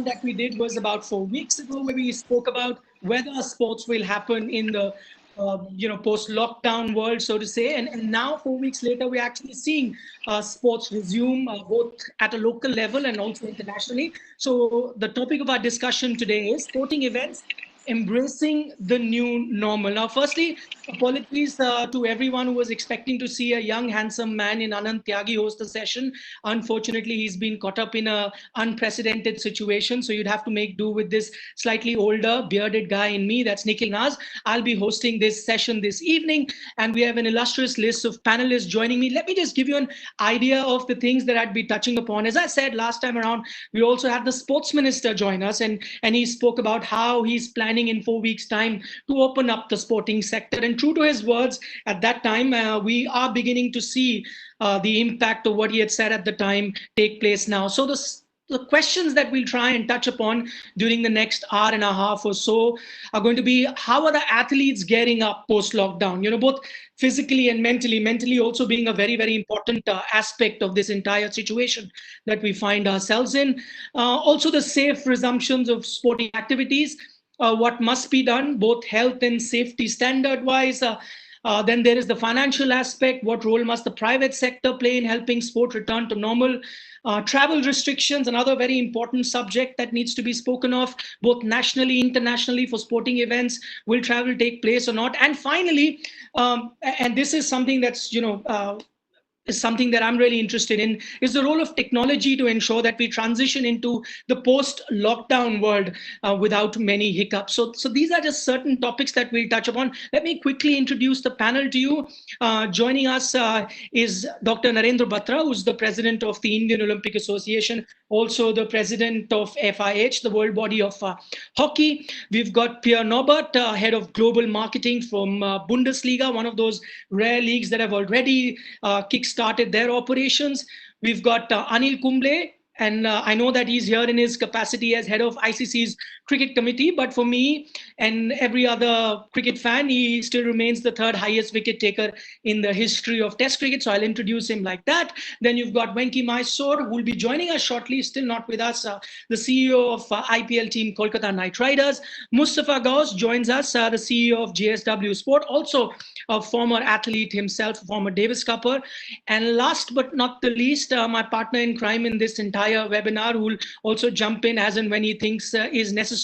one that we did was about 4 weeks ago, where we spoke about whether sports will happen in the post-lockdown world, so to say. And now, 4 weeks later, we're actually seeing sports resume both at a local level and also internationally. So the topic of our discussion today is sporting events embracing the new normal. Now, firstly, apologies to everyone who was expecting to see a young, handsome man in Anand Tyagi host the session. Unfortunately, he's been caught up in an unprecedented situation, so you'd have to make do with this slightly older, bearded guy in me. That's Nikhil Naz. I'll be hosting this session this evening, and we have an illustrious list of panelists joining me. Let me just give you an idea of the things that I'd be touching upon. As I said last time around, we also had the sports minister join us, and he spoke about how he's planning in 4 weeks' time to open up the sporting sector. And true to his words at that time, we are beginning to see the impact of what he had said at the time take place now. So the questions that we'll try and touch upon during the next hour and a half or so are going to be: how are the athletes getting up post lockdown? Both physically and mentally also being a very, very important aspect of this entire situation that we find ourselves in. Also, the safe resumptions of sporting activities, what must be done, both health and safety standard wise. Then there is the financial aspect. What role must the private sector play in helping sport return to normal? Travel restrictions, another very important subject that needs to be spoken of, both nationally, internationally, for sporting events. Will travel take place or not? And finally, and this is something that's, is something that I'm really interested in, is the role of technology to ensure that we transition into the post-lockdown world without many hiccups. So these are just certain topics that we'll touch upon. Let me quickly introduce the panel to you. Joining us is Dr. Narendra Batra, who's the president of the Indian Olympic Association, also the president of FIH, the world body of hockey. We've got Pierre Norbert, head of global marketing from Bundesliga, one of those rare leagues that have already kick-started their operations. We've got Anil Kumble, and I know that he's here in his capacity as head of ICC's cricket committee, but for me and every other cricket fan, he still remains the third highest wicket taker in the history of Test cricket, so I'll introduce him like that. Then you've got Venki Mysore, who will be joining us shortly, still not with us, the CEO of IPL team Kolkata Knight Riders. Mustafa Gauss joins us, the CEO of JSW Sport, also a former athlete himself, former Davis Cupper. And last but not the least, my partner in crime in this entire webinar, who will also jump in as and when he thinks is necessary,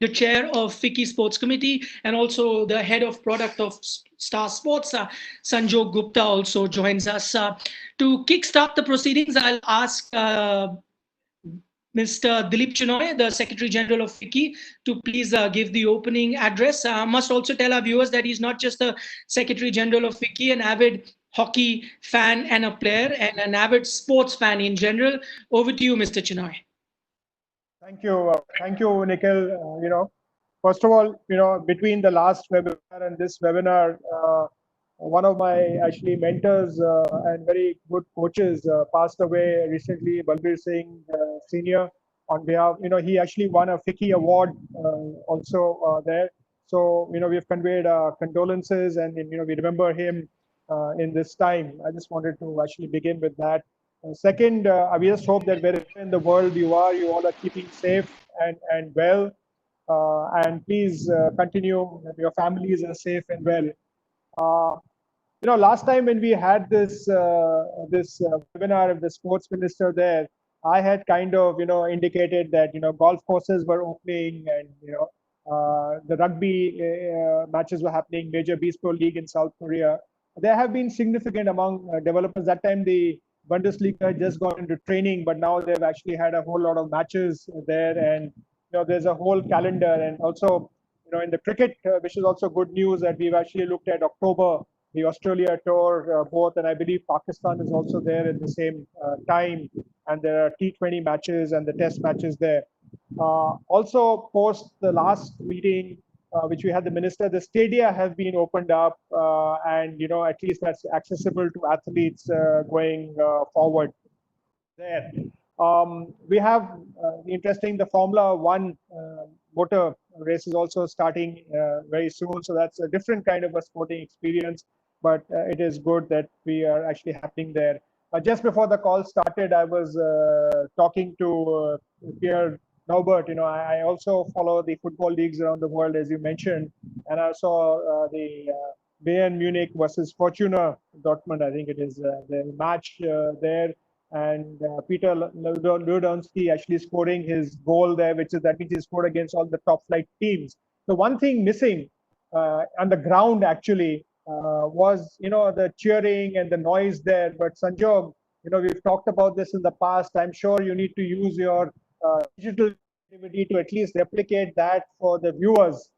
the chair of FICCI Sports Committee and also the head of product of Star Sports, Sanjog Gupta, also joins us. To kickstart the proceedings, I'll ask Mr. Dilip Chinoy, the Secretary General of FICCI, to please give the opening address. I must also tell our viewers that he's not just the Secretary General of FICCI, an avid hockey fan and a player, and an avid sports fan in general. Over to you, Mr. Chinoy. Thank you, Nikhil. First of all, between the last webinar and this webinar, one of my actually mentors and very good coaches passed away recently, Balbir Singh Senior. On behalf, he actually won a FICCI award also there. So, we've conveyed condolences, and we remember him in this time. I just wanted to actually begin with that. Second, we just hope that wherever in the world you all are keeping safe and well. And please continue, that your families are safe and well. Last time when we had this webinar of the sports minister there, I had kind of indicated that golf courses were opening, and the rugby matches were happening, Major Baseball League in South Korea. There have been significant among developers. That time the Bundesliga just got into training, but now they've actually had a whole lot of matches there, and there's a whole calendar. And also in the cricket, which is also good news, that we've actually looked at October, the Australia tour, both, and I believe Pakistan is also there at the same time, and there are T20 matches and the test matches there. Also, post the last meeting, which we had the minister, the stadia have been opened up, and at least that's accessible to athletes going forward there. We have interesting, the Formula One motor race is also starting very soon, so that's a different kind of a sporting experience, but it is good that we are actually happening there. Just before the call started, I was talking to Pierre Norbert, I also follow the football leagues around the world, as you mentioned, and I saw the Bayern Munich versus Fortuna Dortmund, I think it is, the match there, and Peter Lewandowski actually scoring his goal there, that means he scored against all the top flight teams. The one thing missing on the ground actually was, the cheering and the noise there. But Sanjog, we've talked about this in the past. I'm sure you need to use your digital activity to at least replicate that for the viewers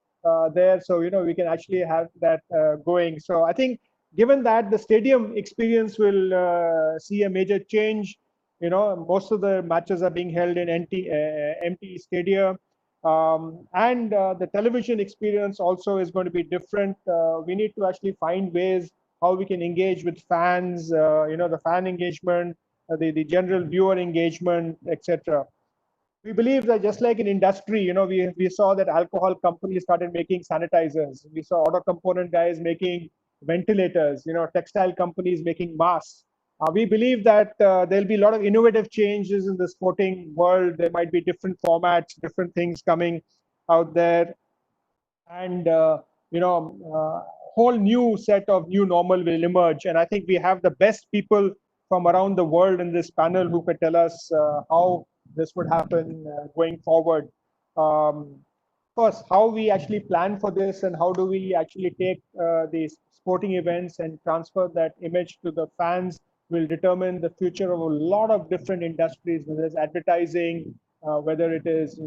there, so we can actually have that going. So I think, given that the stadium experience will see a major change, most of the matches are being held in empty stadia, and the television experience also is going to be different. We need to actually find ways how we can engage with fans, the fan engagement, the general viewer engagement, etc. We believe that just like in industry, we saw that alcohol companies started making sanitizers. We saw auto component guys making ventilators, textile companies making masks. We believe that there'll be a lot of innovative changes in the sporting world. There might be different formats, different things coming out there. And, whole new set of new normal will emerge. And I think we have the best people from around the world in this panel who could tell us how this would happen going forward. First, how we actually plan for this, and how do we actually take these sporting events and transfer that image to the fans will determine the future of a lot of different industries, whether it's advertising, whether it is,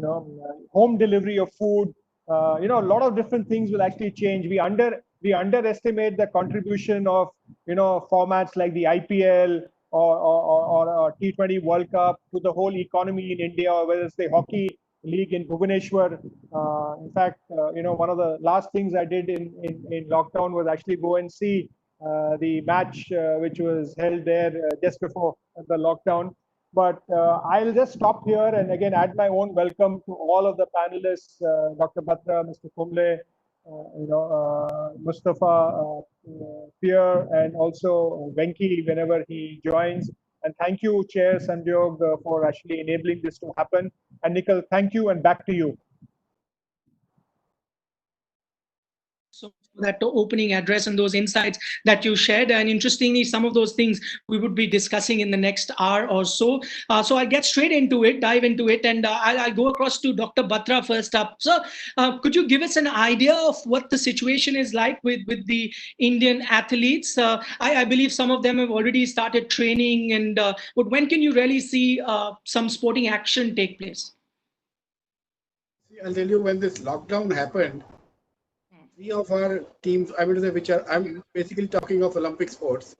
home delivery of food. A lot of different things will actually change. We underestimate the contribution of, formats like the IPL or T20 World Cup to the whole economy in India, or whether it's the hockey league in Bhubaneswar. In fact, one of the last things I did in lockdown was actually go and see the match which was held there just before the lockdown. But I'll just stop here and again add my own welcome to all of the panelists, Dr. Batra, Mr. Kumble, Mustafa, Pierre, and also Venki whenever he joins. And thank you, Chair Sanjog, for actually enabling this to happen. And Nikhil, thank you, and back to you. So that opening address and those insights that you shared, and interestingly, some of those things we would be discussing in the next hour or so. So I'll get straight into it, dive into it, and I'll go across to Dr. Batra first up. So could you give us an idea of what the situation is like with the Indian athletes? I believe some of them have already started training, and but when can you really see some sporting action take place? See, I'll tell you, when this lockdown happened, 3 of our teams, I would say, I'm basically talking of Olympic sports.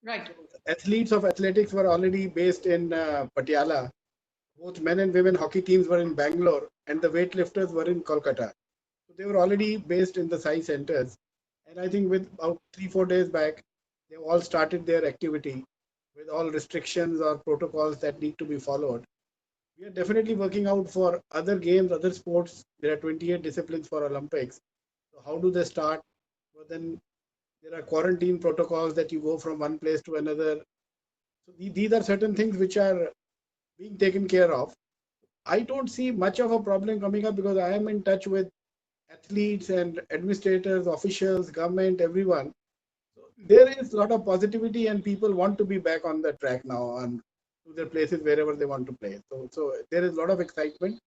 Right. Athletes of athletics were already based in Patiala. Both men and women hockey teams were in Bangalore, and the weightlifters were in Kolkata. So they were already based in the SAI centers. And I think with about 3-4 days back, they all started their activity with all restrictions or protocols that need to be followed. We are definitely working out for other games, other sports. There are 28 disciplines for Olympics. So how do they start? Well, then there are quarantine protocols that you go from one place to another. So these are certain things which are being taken care of. I don't see much of a problem coming up because I am in touch with athletes and administrators, officials, government, everyone. So there is a lot of positivity and people want to be back on the track now and to their places wherever they want to play. So there is a lot of excitement.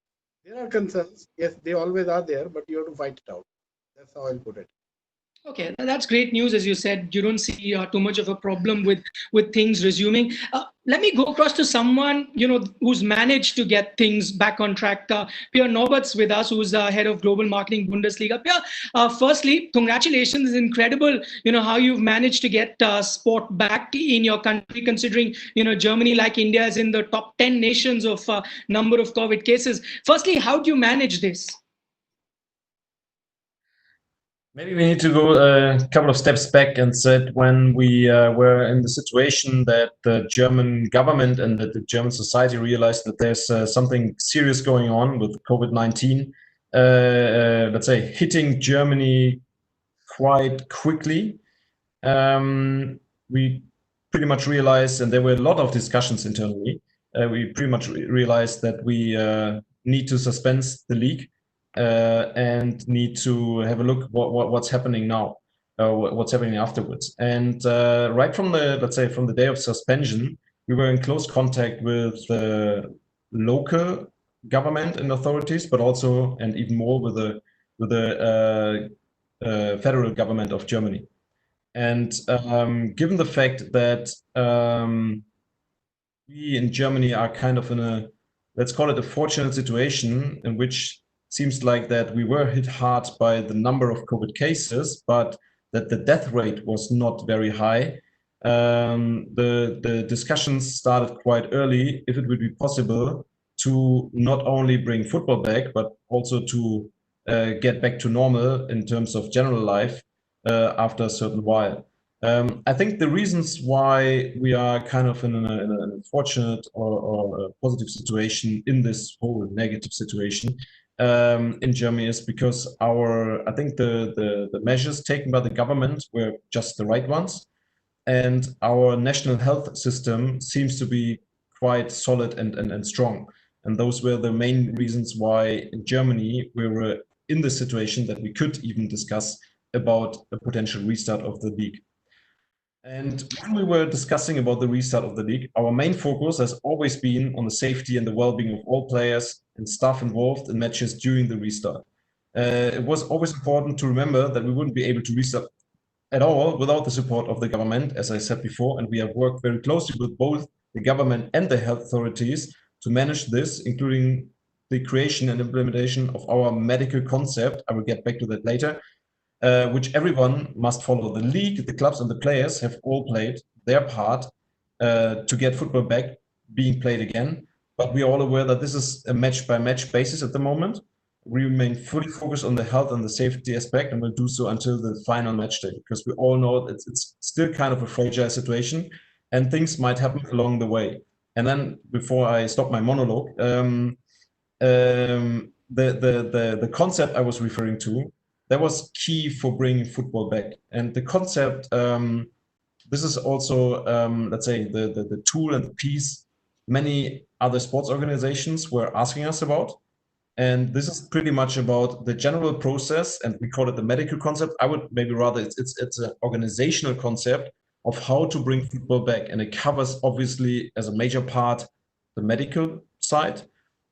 There are concerns. Yes, they always are there, but you have to fight it out. That's how I'll put it. Okay, that's great news. As you said, you don't see too much of a problem with things resuming. Let me go across to someone who's managed to get things back on track. Pierre Norbert's with us, who's head of global marketing Bundesliga. Pierre, firstly, congratulations! It's incredible, how you've managed to get sport back in your country, considering Germany, like India, is in the top 10 nations of number of COVID cases. Firstly, how do you manage this? Maybe we need to go a couple of steps back and said when we were in the situation that the German government and that the German society realized that there's something serious going on with COVID-19, let's say hitting Germany quite quickly. We pretty much realized, and there were a lot of discussions internally, we pretty much realized that we need to suspend the league and need to have a look what's happening now, what's happening afterwards. And right from the, let's say, from the day of suspension, we were in close contact with the local government and authorities, but also, and even more, with the federal government of Germany. And given the fact that we in Germany are kind of in a, let's call it a fortunate situation, in which seems like that we were hit hard by the number of COVID cases, but that the death rate was not very high. The discussions started quite early if it would be possible to not only bring football back, but also to get back to normal in terms of general life after a certain while. I think the reasons why we are kind of in an unfortunate or a positive situation in this whole negative situation in Germany is because I think the measures taken by the government were just the right ones. And our national health system seems to be quite solid and strong. And those were the main reasons why in Germany we were in the situation that we could even discuss about a potential restart of the league. And when we were discussing about the restart of the league, our main focus has always been on the safety and the well-being of all players and staff involved in matches during the restart. It was always important to remember that we wouldn't be able to restart at all without the support of the government, as I said before, and we have worked very closely with both the government and the health authorities to manage this, including the creation and implementation of our medical concept. I will get back to that later. Which everyone must follow. The league, the clubs, and the players have all played their part to get football back being played again. But we are all aware that this is a match-by-match basis at the moment. We remain fully focused on the health and the safety aspect, and will do so until the final match day, because we all know it's still kind of a fragile situation, and things might happen along the way. And then, before I stop my monologue, the concept I was referring to, that was key for bringing football back. And the concept, this is also, let's say, the tool and the piece many other sports organizations were asking us about. And this is pretty much about the general process, and we call it the medical concept. I would maybe rather, it's an organizational concept of how to bring football back. And it covers, obviously, as a major part, the medical side.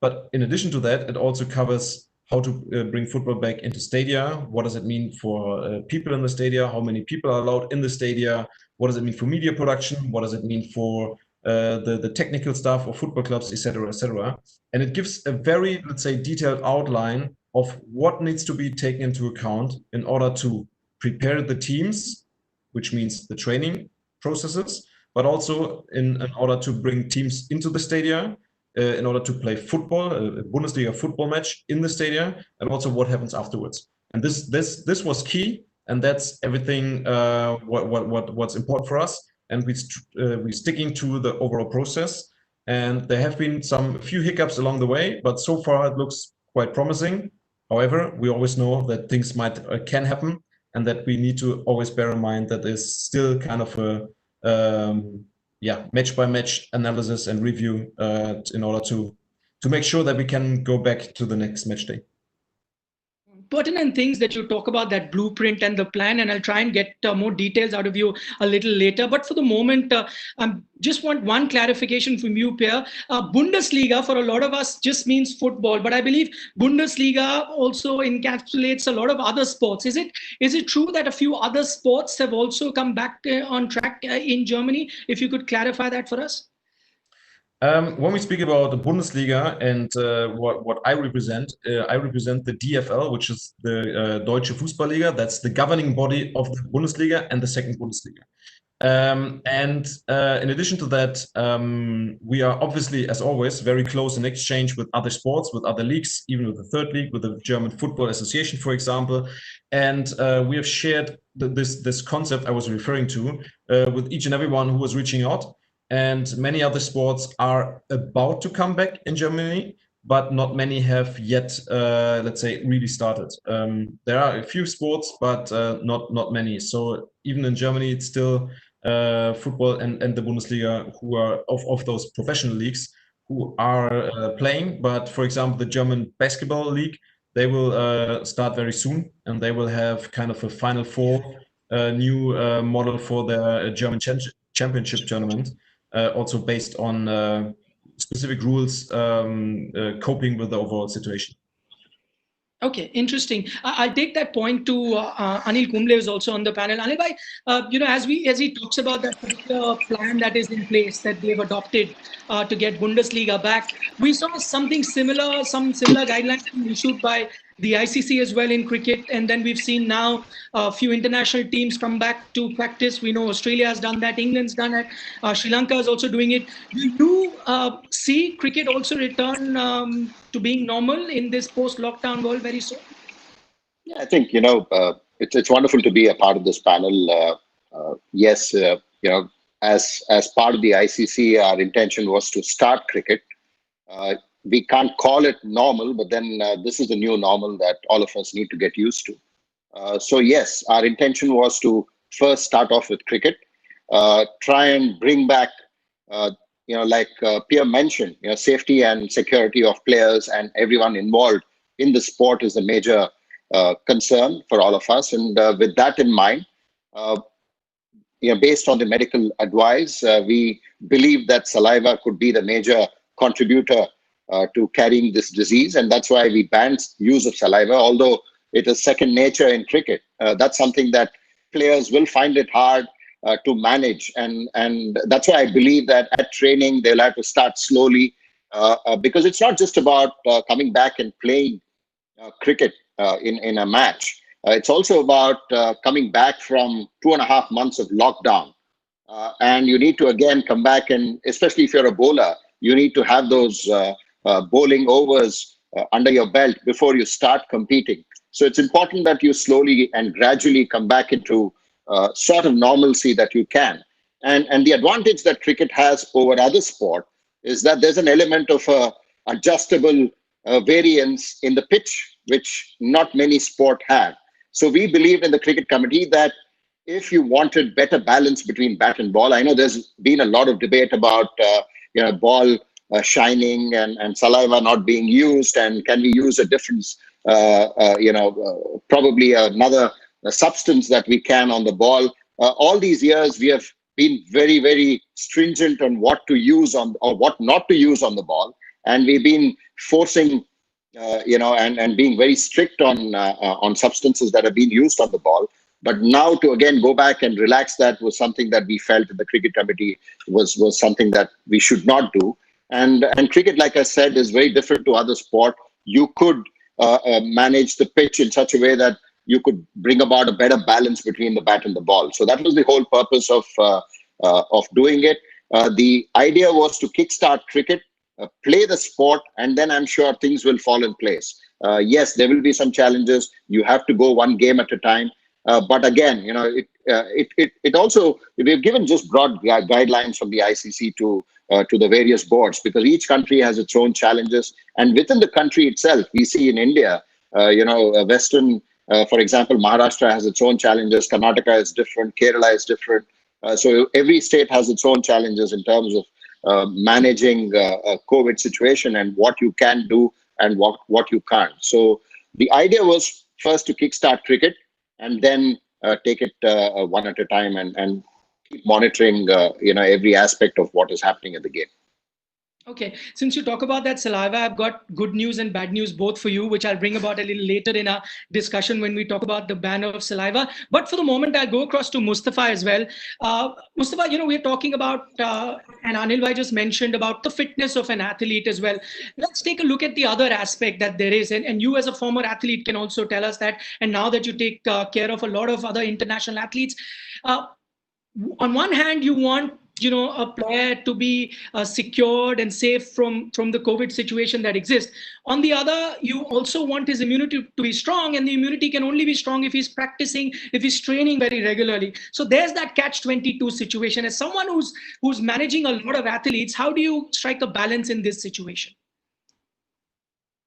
But in addition to that, it also covers how to bring football back into stadia. What does it mean for people in the stadia? How many people are allowed in the stadia? What does it mean for media production? What does it mean for the technical staff of football clubs, etc., etc.? And it gives a very, let's say, detailed outline of what needs to be taken into account in order to prepare the teams, which means the training processes, but also in order to bring teams into the stadia, in order to play football, a Bundesliga football match in the stadium, and also what happens afterwards. And this was key, and that's everything what's important for us. And we're sticking to the overall process. And there have been a few hiccups along the way, but so far it looks quite promising. However, we always know that things can happen, and that we need to always bear in mind that there's still kind of a match-by-match analysis and review in order to make sure that we can go back to the next match day. Pertinent things that you talk about, that blueprint and the plan, and I'll try and get more details out of you a little later. But for the moment, I just want one clarification from you, Pierre. Bundesliga for a lot of us just means football, but I believe Bundesliga also encapsulates a lot of other sports. Is it true that a few other sports have also come back on track in Germany? If you could clarify that for us. When we speak about the Bundesliga and what I represent the DFL, which is the Deutsche Fußballliga. That's the governing body of the Bundesliga and the second Bundesliga. In addition to that, we are obviously, as always, very close in exchange with other sports, with other leagues, even with the third league, with the German Football Association, for example. And we have shared this concept I was referring to with each and everyone who was reaching out. And many other sports are about to come back in Germany, but not many have yet, let's say, really started. There are a few sports, but not many. So even in Germany, it's still football and the Bundesliga who are of those professional leagues who are playing. But for example, the German basketball league, they will start very soon, and they will have kind of a Final Four new model for their German championship tournament, also based on specific rules coping with the overall situation. Okay, interesting. I'll take that point to Anil Kumble, who's also on the panel. Anil bhai, as he talks about that particular plan that is in place that they've adopted to get Bundesliga back, we saw something similar, some similar guidelines being issued by the ICC as well in cricket, and then we've seen now a few international teams come back to practice. We know Australia has done that, England's done it, Sri Lanka is also doing it. Do you see cricket also return to being normal in this post-lockdown world very soon? Yeah, I think it's wonderful to be a part of this panel. Yes, as part of the ICC, our intention was to start cricket. We can't call it normal, but then this is the new normal that all of us need to get used to. So yes, our intention was to first start off with cricket, try and bring back, like Pierre mentioned, safety and security of players and everyone involved in the sport is a major concern for all of us. And with that in mind, based on the medical advice, we believe that saliva could be the major contributor to carrying this disease, and that's why we banned use of saliva, although it is second nature in cricket. That's something that players will find it hard to manage, and that's why I believe that at training they'll have to start slowly, because it's not just about coming back and playing cricket in a match. It's also about coming back from 2.5 months of lockdown, and you need to again come back, and especially if you're a bowler, you need to have those bowling overs under your belt before you start competing. So it's important that you slowly and gradually come back into sort of normalcy that you can. And the advantage that cricket has over other sport is that there's an element of adjustable variance in the pitch, which not many sport have. So we believe in the cricket committee that if you wanted better balance between bat and ball, I know there's been a lot of debate about ball shining and saliva not being used, and can we use a different, probably another substance that we can on the ball. All these years we have been very, very stringent on what to use on or what not to use on the ball, and we've been forcing and being very strict on substances that have been used on the ball. But now to again go back and relax that was something that we felt in the cricket committee was something that we should not do. And cricket, like I said, is very different to other sport. You could manage the pitch in such a way that you could bring about a better balance between the bat and the ball. So that was the whole purpose of doing it. The idea was to kickstart cricket, play the sport, and then I'm sure things will fall in place. Yes, there will be some challenges. You have to go one game at a time. But again, it also, we've given just broad guidelines from the ICC to the various boards, because each country has its own challenges. And within the country itself, we see in India, Western, for example, Maharashtra has its own challenges. Karnataka is different. Kerala is different. So every state has its own challenges in terms of managing a COVID situation and what you can do and what you can't. So the idea was first to kickstart cricket, and then take it one at a time and keep monitoring, every aspect of what is happening in the game. Okay, since you talk about that saliva, I've got good news and bad news both for you, which I'll bring about a little later in our discussion when we talk about the ban of saliva. But for the moment, I'll go across to Mustafa as well. Mustafa, we're talking about, and Anil bhai just mentioned about the fitness of an athlete as well. Let's take a look at the other aspect that there is. And you as a former athlete can also tell us that. And now that you take care of a lot of other international athletes, on one hand, you want a player to be secured and safe from the COVID situation that exists. On the other, you also want his immunity to be strong, and the immunity can only be strong if he's practicing, if he's training very regularly. So there's that catch-22 situation. As someone who's managing a lot of athletes, how do you strike a balance in this situation?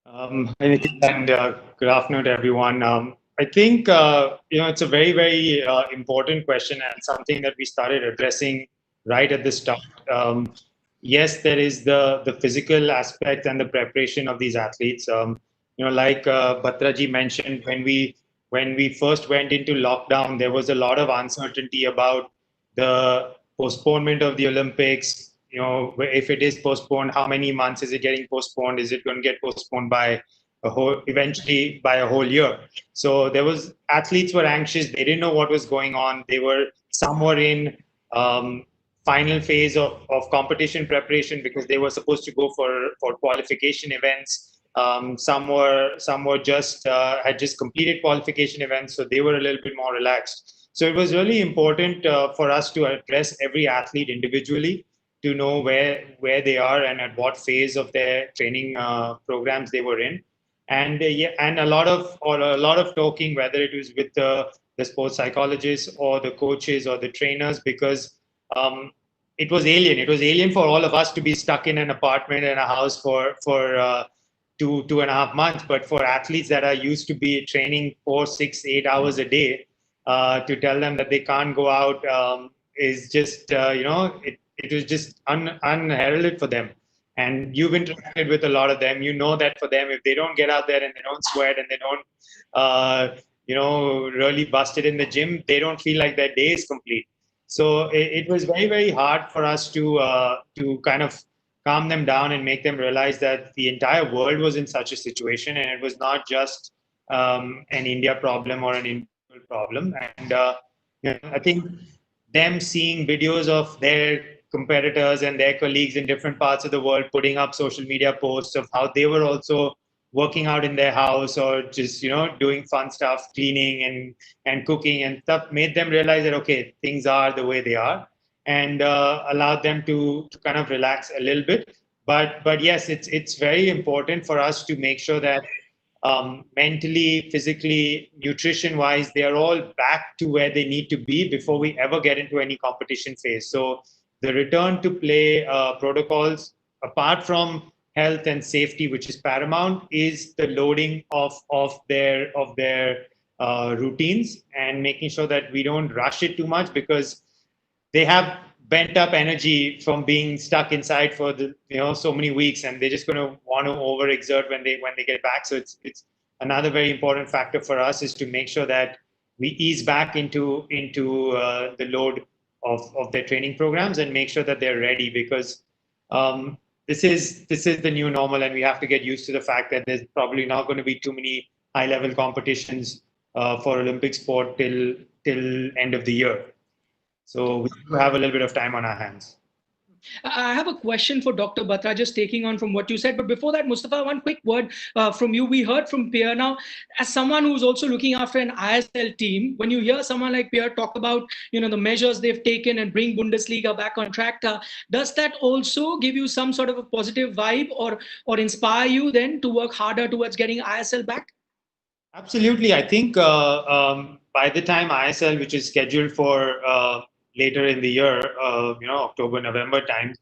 And good afternoon to everyone. I think it's a very, very important question, and something that we started addressing right at the start. yes, there is the physical aspect and the preparation of these athletes. Like Batraji mentioned, when we first went into lockdown, there was a lot of uncertainty about the postponement of the Olympics. If it is postponed, how many months is it getting postponed? Is it going to get postponed by eventually by a whole year? So athletes were anxious. They didn't know what was going on. Some were in final phase of competition preparation because they were supposed to go for qualification events. Some were just had just completed qualification events, so they were a little bit more relaxed. So it was really important for us to address every athlete individually to know where they are and at what phase of their training programs they were in, and and a lot of talking, whether it was with the sports psychologists or the coaches or the trainers, because it was alien. It was alien for all of us to be stuck in an apartment in a house for 2.5 months. But for athletes that are used to be training 4, 6, 8 hours a day, to tell them that they can't go out is just it was just unheralded for them. And you've interacted with a lot of them. You know that for them, if they don't get out there and they don't sweat and they don't really bust it in the gym, they don't feel like their day is complete. So it was very, very hard for us to kind of calm them down and make them realize that the entire world was in such a situation, and it was not just an India problem or an individual problem. And I think them seeing videos of their competitors and their colleagues in different parts of the world putting up social media posts of how they were also working out in their house or just doing fun stuff, cleaning and cooking and stuff, made them realize that okay, things are the way they are, and allowed them to kind of relax a little bit. But yes, it's very important for us to make sure that mentally, physically, nutrition wise, they are all back to where they need to be before we ever get into any competition phase. So the return to play protocols, apart from health and safety, which is paramount, is the loading of their routines and making sure that we don't rush it too much, because they have bent up energy from being stuck inside for so many weeks, and they're just going to want to overexert when they get back. So it's another very important factor for us is to make sure that we ease back into the load of their training programs and make sure that they're ready, because this is the new normal, and we have to get used to the fact that there's probably not going to be too many high-level competitions for Olympic sport till end of the year. So we have a little bit of time on our hands. I have a question for Dr. Batra, just taking on from what you said. But before that, Mustafa, one quick word from you. We heard from Pierre. Now, as someone who's also looking after an ISL team, when you hear someone like Pierre talk about the measures they've taken and bring Bundesliga back on track, does that also give you some sort of a positive vibe or inspire you then to work harder towards getting ISL back? Absolutely. I think by the time ISL, which is scheduled for later in the year, October, November time,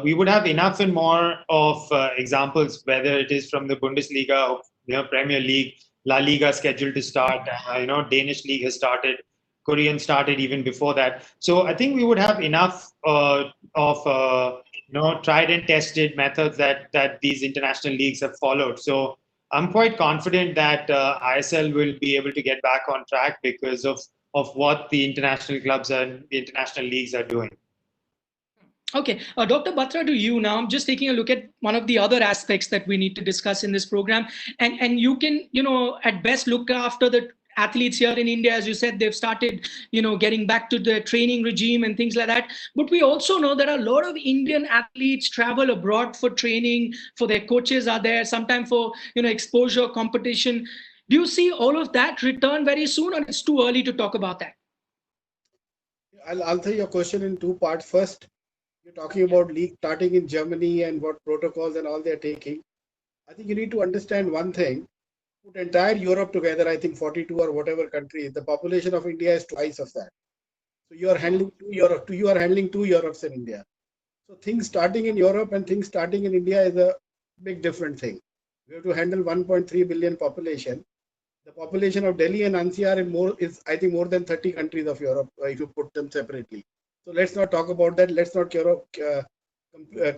we would have enough and more of examples, whether it is from the Bundesliga, Premier League, La Liga scheduled to start, Danish League has started, Korean started even before that. So I think we would have enough of tried and tested methods that these international leagues have followed. So I'm quite confident that ISL will be able to get back on track because of what the international clubs and the international leagues are doing. Okay, Dr. Batra, to you now. I'm just taking a look at one of the other aspects that we need to discuss in this program, and you can, at best look after the athletes here in India. As you said, they've started, getting back to the training regime and things like that. But we also know that a lot of Indian athletes travel abroad for training, for their coaches are there, sometimes for, exposure, competition. Do you see all of that return very soon, or it's too early to talk about that? I'll answer your question in two parts. First, you're talking about league starting in Germany and what protocols and all they're taking. I think you need to understand one thing. Put entire Europe together, I think 42 or whatever countries, the population of India is twice of that. So you are handling two Europes in India. So things starting in Europe and things starting in India is a big different thing. We have to handle 1.3 billion population. The population of Delhi and NCR is I think more than 30 countries of Europe if you put them separately. So let's not talk about that. Let's not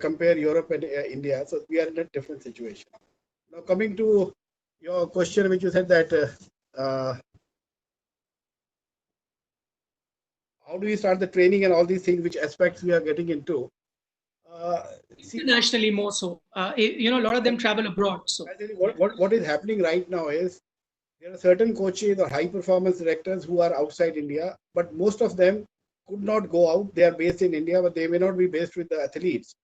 compare Europe and India. So we are in a different situation. Now coming to your question, which you said that how do we start the training and all these things, which aspects we are getting into. Internationally more so. A lot of them travel abroad. So what is happening right now is there are certain coaches or high performance directors who are outside India, but most of them could not go out. They are based in India, but they may not be based with the athletes.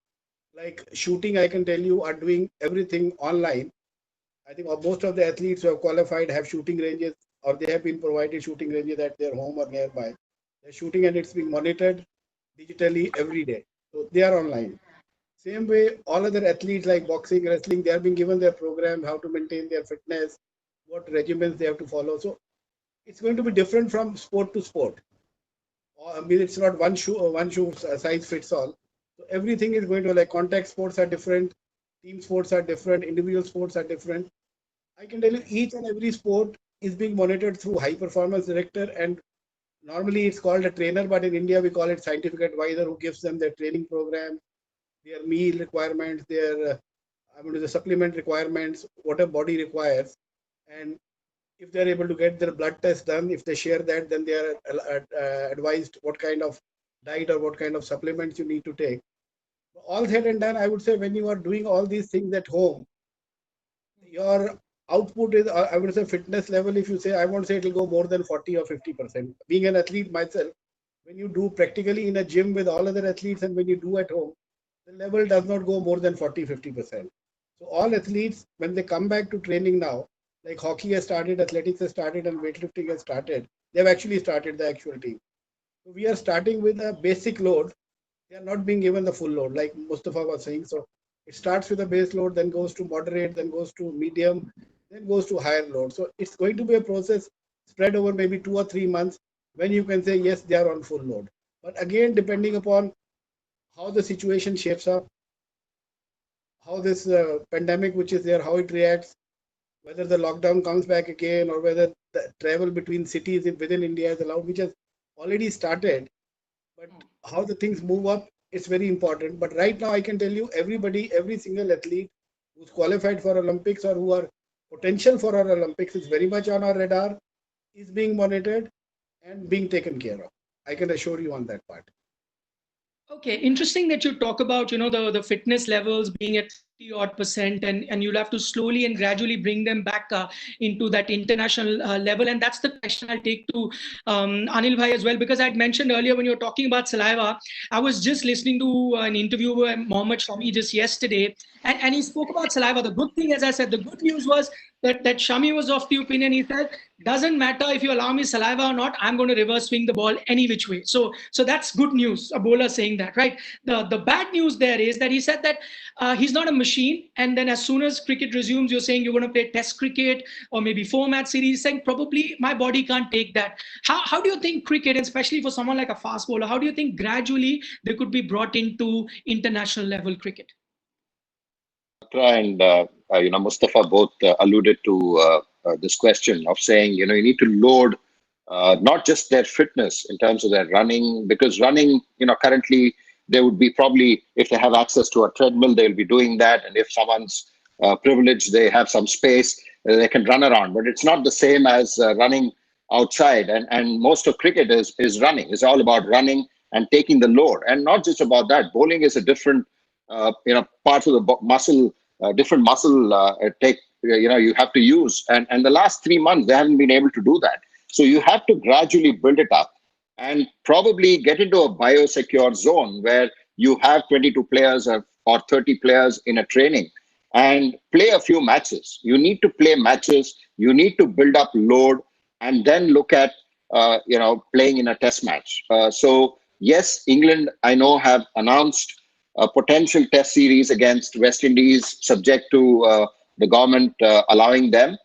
Like shooting, I can tell you, are doing everything online. I think most of the athletes who have qualified have shooting ranges, or they have been provided shooting ranges at their home or nearby. They're shooting and it's being monitored digitally every day. So they are online. Same way, all other athletes like boxing, wrestling, they are being given their program, how to maintain their fitness, what regimens they have to follow. So it's going to be different from sport to sport. I mean, it's not one shoe size fits all. So everything is going to, like, contact sports are different, team sports are different, individual sports are different. I can tell you each and every sport is being monitored through high performance director, and normally it's called a trainer, but in India we call it scientific advisor, who gives them their training program, their meal requirements, their the supplement requirements, what a body requires. And if they're able to get their blood test done, if they share that, then they are advised what kind of diet or what kind of supplements you need to take. All said and done, I would say when you are doing all these things at home, your output is, I would say, fitness level, if you say, I won't say it will go more than 40 or 50%. Being an athlete myself, when you do practically in a gym with all other athletes and when you do at home, the level does not go more than 40, 50%. So all athletes, when they come back to training now, like hockey has started, athletics has started, and weightlifting has started, they've actually started the actual team. So we are starting with a basic load. They are not being given the full load, like Mustafa was saying. So it starts with a base load, then goes to moderate, then goes to medium, then goes to higher load. So it's going to be a process spread over maybe 2 or 3 months when you can say, yes, they are on full load. But again, depending upon how the situation shapes up, how this pandemic, which is there, how it reacts, whether the lockdown comes back again, or whether the travel between cities within India is allowed, which has already started. But how the things move up, it's very important. But right now, I can tell you, every single athlete who's qualified for Olympics or who are potential for our Olympics is very much on our radar, is being monitored and being taken care of. I can assure you on that part. Okay, interesting that you talk about, the fitness levels being at 50 odd percent, and you'll have to slowly and gradually bring them back into that international level. And that's the question I'll take to Anil Bhai as well, because I'd mentioned earlier when you were talking about saliva, I was just listening to an interview with Mohammad Shami just yesterday, and he spoke about saliva. The good thing, as I said, the good news was that Shami was of the opinion, he said, doesn't matter if you allow me saliva or not, I'm going to reverse swing the ball any which way. So that's good news, a bowler saying that, right? The bad news there is that he said that he's not a machine, and then as soon as cricket resumes, you're saying you're going to play test cricket or maybe 4-match series, saying probably my body can't take that. How do you think cricket, and especially for someone like a fast bowler, how do you think gradually they could be brought into international level cricket? And Mustafa both alluded to this question of saying, you need to load not just their fitness in terms of their running, because running, currently they would be probably, if they have access to a treadmill, they'll be doing that. And if someone's privileged, they have some space, they can run around. But it's not the same as running outside. And most of cricket is running. It's all about running and taking the load. And not just about that. Bowling is a different, parts of the muscle, different muscle you have to use. And the last 3 months, they haven't been able to do that. So you have to gradually build it up and probably get into a biosecure zone where you have 22 players or 30 players in a training and play a few matches. You need to play matches. You need to build up load and then look at, playing in a test match. So yes, England, I know, have announced a potential test series against West Indies, subject to the government allowing them.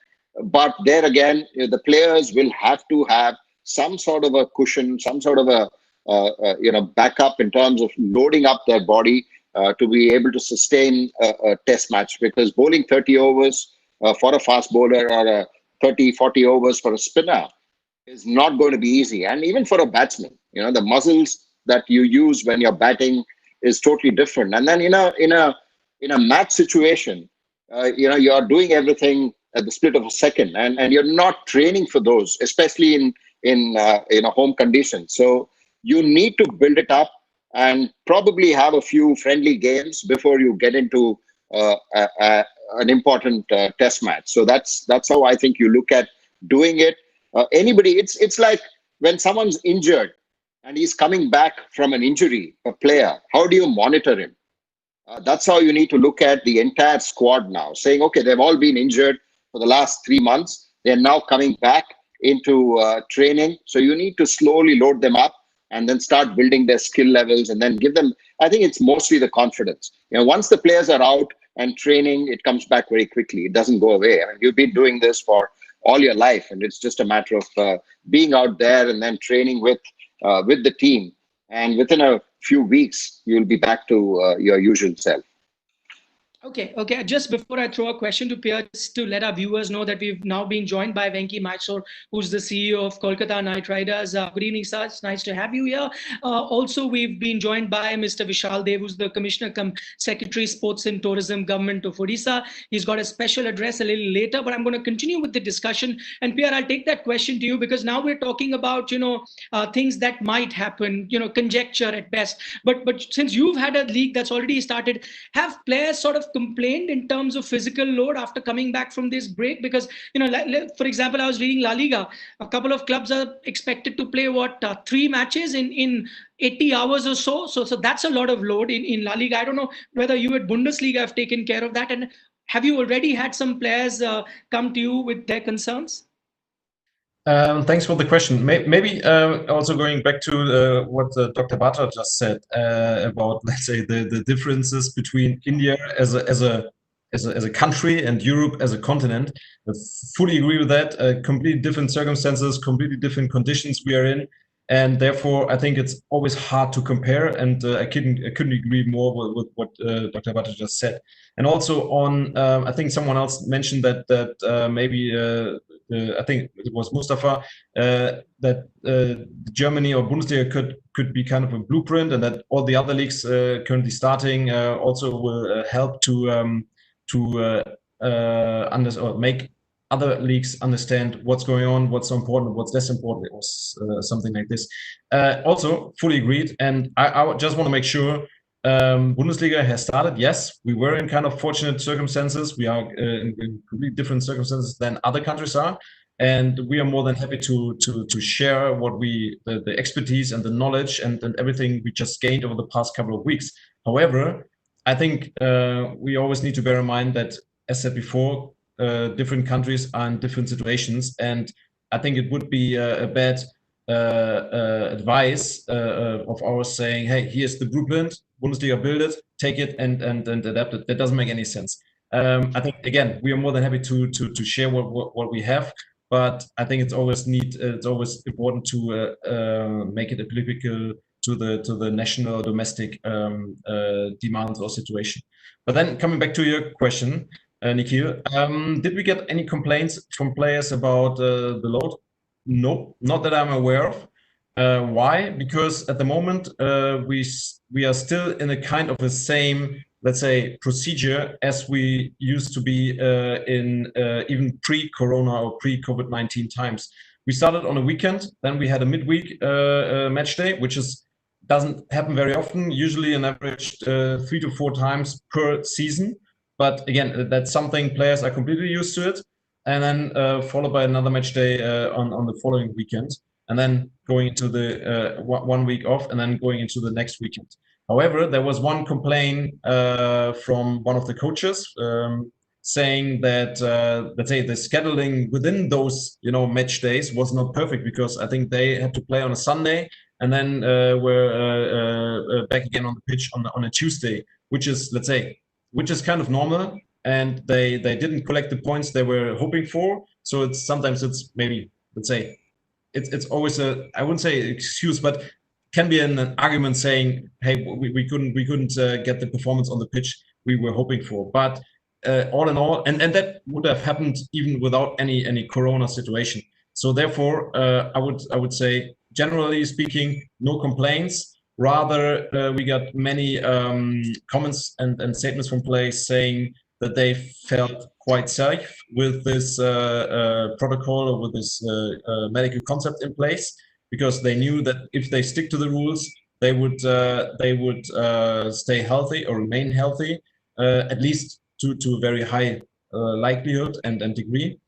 But there again, the players will have to have some sort of a cushion, some sort of a backup in terms of loading up their body to be able to sustain a test match. Because bowling 30 overs for a fast bowler or a 30, 40 overs for a spinner is not going to be easy. And even for a batsman, the muscles that you use when you're batting is totally different. And then in a match situation, you are doing everything at the split of a second, and you're not training for those, especially in home conditions. So you need to build it up and probably have a few friendly games before you get into an important test match. So that's how I think you look at doing it. It's like when someone's injured and he's coming back from an injury, a player, how do you monitor him? That's how you need to look at the entire squad now, saying, okay, they've all been injured for the last 3 months. They're now coming back into training. So you need to slowly load them up and then start building their skill levels and then give them, I think it's mostly the confidence. Once the players are out and training, it comes back very quickly. It doesn't go away. I mean, you've been doing this for all your life, and it's just a matter of being out there and then training with the team. And within a few weeks, you'll be back to your usual self. Okay. Just before I throw a question to Pierre, just to let our viewers know that we've now been joined by Venki Mysore, who's the CEO of Kolkata Knight Riders. Good evening, sir. It's nice to have you here. Also, we've been joined by Mr. Vishal Dev, who's the Commissioner Secretary, Sports and Tourism, Government of Odisha. He's got a special address a little later, but I'm going to continue with the discussion. And Pierre, I'll take that question to you, because now we're talking about, things that might happen, conjecture at best. But since you've had a league that's already started, have players sort of complained in terms of physical load after coming back from this break? Because, for example, I was reading La Liga. A couple of clubs are expected to play 3 matches in 80 hours or so. So that's a lot of load in La Liga. I don't know whether you at Bundesliga have taken care of that. And have you already had some players come to you with their concerns? Thanks for the question. Maybe also going back to what Dr. Batra just said about, let's say, the differences between India as a country and Europe as a continent. I fully agree with that. Completely different circumstances, completely different conditions we are in, and therefore I think it's always hard to compare. And I couldn't agree more with what Dr. Batra just said. And also on, I think someone else mentioned that maybe. I think it was Mustafa, that Germany or Bundesliga could be kind of a blueprint, and that all the other leagues currently starting also will help to make other leagues understand what's going on, what's so important, what's less important, or something like this. Also, fully agreed, and I just want to make sure. Bundesliga has started. Yes, we were in kind of fortunate circumstances. We are in completely different circumstances than other countries are, and we are more than happy to share what the expertise and the knowledge and everything we just gained over the past couple of weeks. However, I think we always need to bear in mind that, as said before, different countries are in different situations, and I think it would be a bad advice of ours saying, hey, here's the blueprint, Bundesliga, build it, take it and adapt it. That doesn't make any sense. I think, again, we are more than happy to share what we have, but I think it's always important to make it applicable to the national domestic demands or situation. But then coming back to your question, Nikhil, did we get any complaints from players about the load? No, not that I'm aware of. Why? Because at the moment we are still in a kind of the same, let's say, procedure as we used to be in even pre-Corona or pre-COVID-19 times. We started on a weekend, then we had a midweek match day, which doesn't happen very often. Usually an average 3 to 4 times per season. But again, that's something players are completely used to it. And then followed by another match day on the following weekend, and then going into the 1 week off, and then going into the next weekend. However, there was one complaint from one of the coaches saying that, let's say, the scheduling within those match days was not perfect, because I think they had to play on a Sunday and then were back again on the pitch on a Tuesday, which is kind of normal. And they didn't collect the points they were hoping for. So sometimes it's maybe, let's say, it's always I wouldn't say excuse, but can be an argument saying, hey, we couldn't get the performance on the pitch we were hoping for. But all in all, and that would have happened even without any Corona situation. So therefore, I would say, generally speaking, no complaints. Rather, we got many comments and statements from players saying that they felt quite safe with this protocol or with this medical concept in place, because they knew that if they stick to the rules, they would stay healthy or remain healthy, at least to a very high likelihood and degree.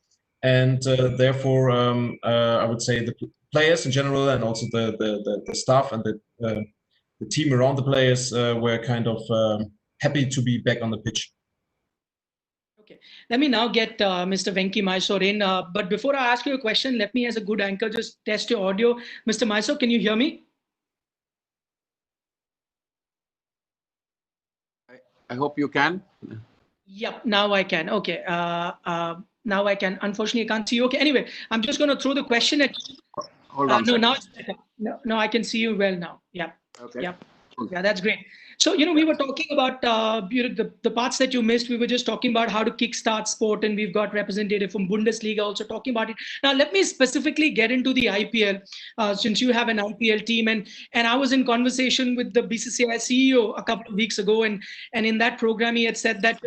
And therefore, I would say the players in general, and also the staff and the team around the players were kind of happy to be back on the pitch. Okay, let me now get Mr. Venki Mysore in. But before I ask you a question, let me, as a good anchor, just test your audio. Mr. Mysore, can you hear me? I hope you can. Yep, now I can. Okay, now I can. Unfortunately, I can't see you. Okay, anyway, I'm just going to throw the question at you. Hold on. No, now it's better. No, I can see you well now. Yeah. Okay. Yeah. Yeah, that's great. So, we were talking about the parts that you missed. We were just talking about how to kickstart sport, and we've got representative from Bundesliga also talking about it. Now, let me specifically get into the IPL, since you have an IPL team, and I was in conversation with the BCCI CEO a couple of weeks ago, and in that program he had said that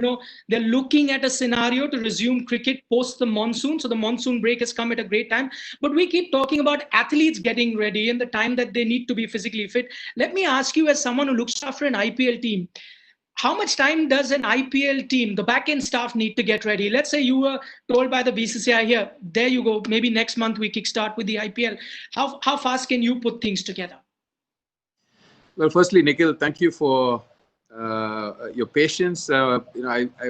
they're looking at a scenario to resume cricket post the monsoon. So the monsoon break has come at a great time, but we keep talking about athletes getting ready and the time that they need to be physically fit. Let me ask you, as someone who looks after an IPL team, how much time does an IPL team, the back-end staff, need to get ready? Let's say you were told by the BCCI here, there you go, maybe next month we kickstart with the IPL. How fast can you put things together? Well, firstly, Nikhil, thank you for your patience. I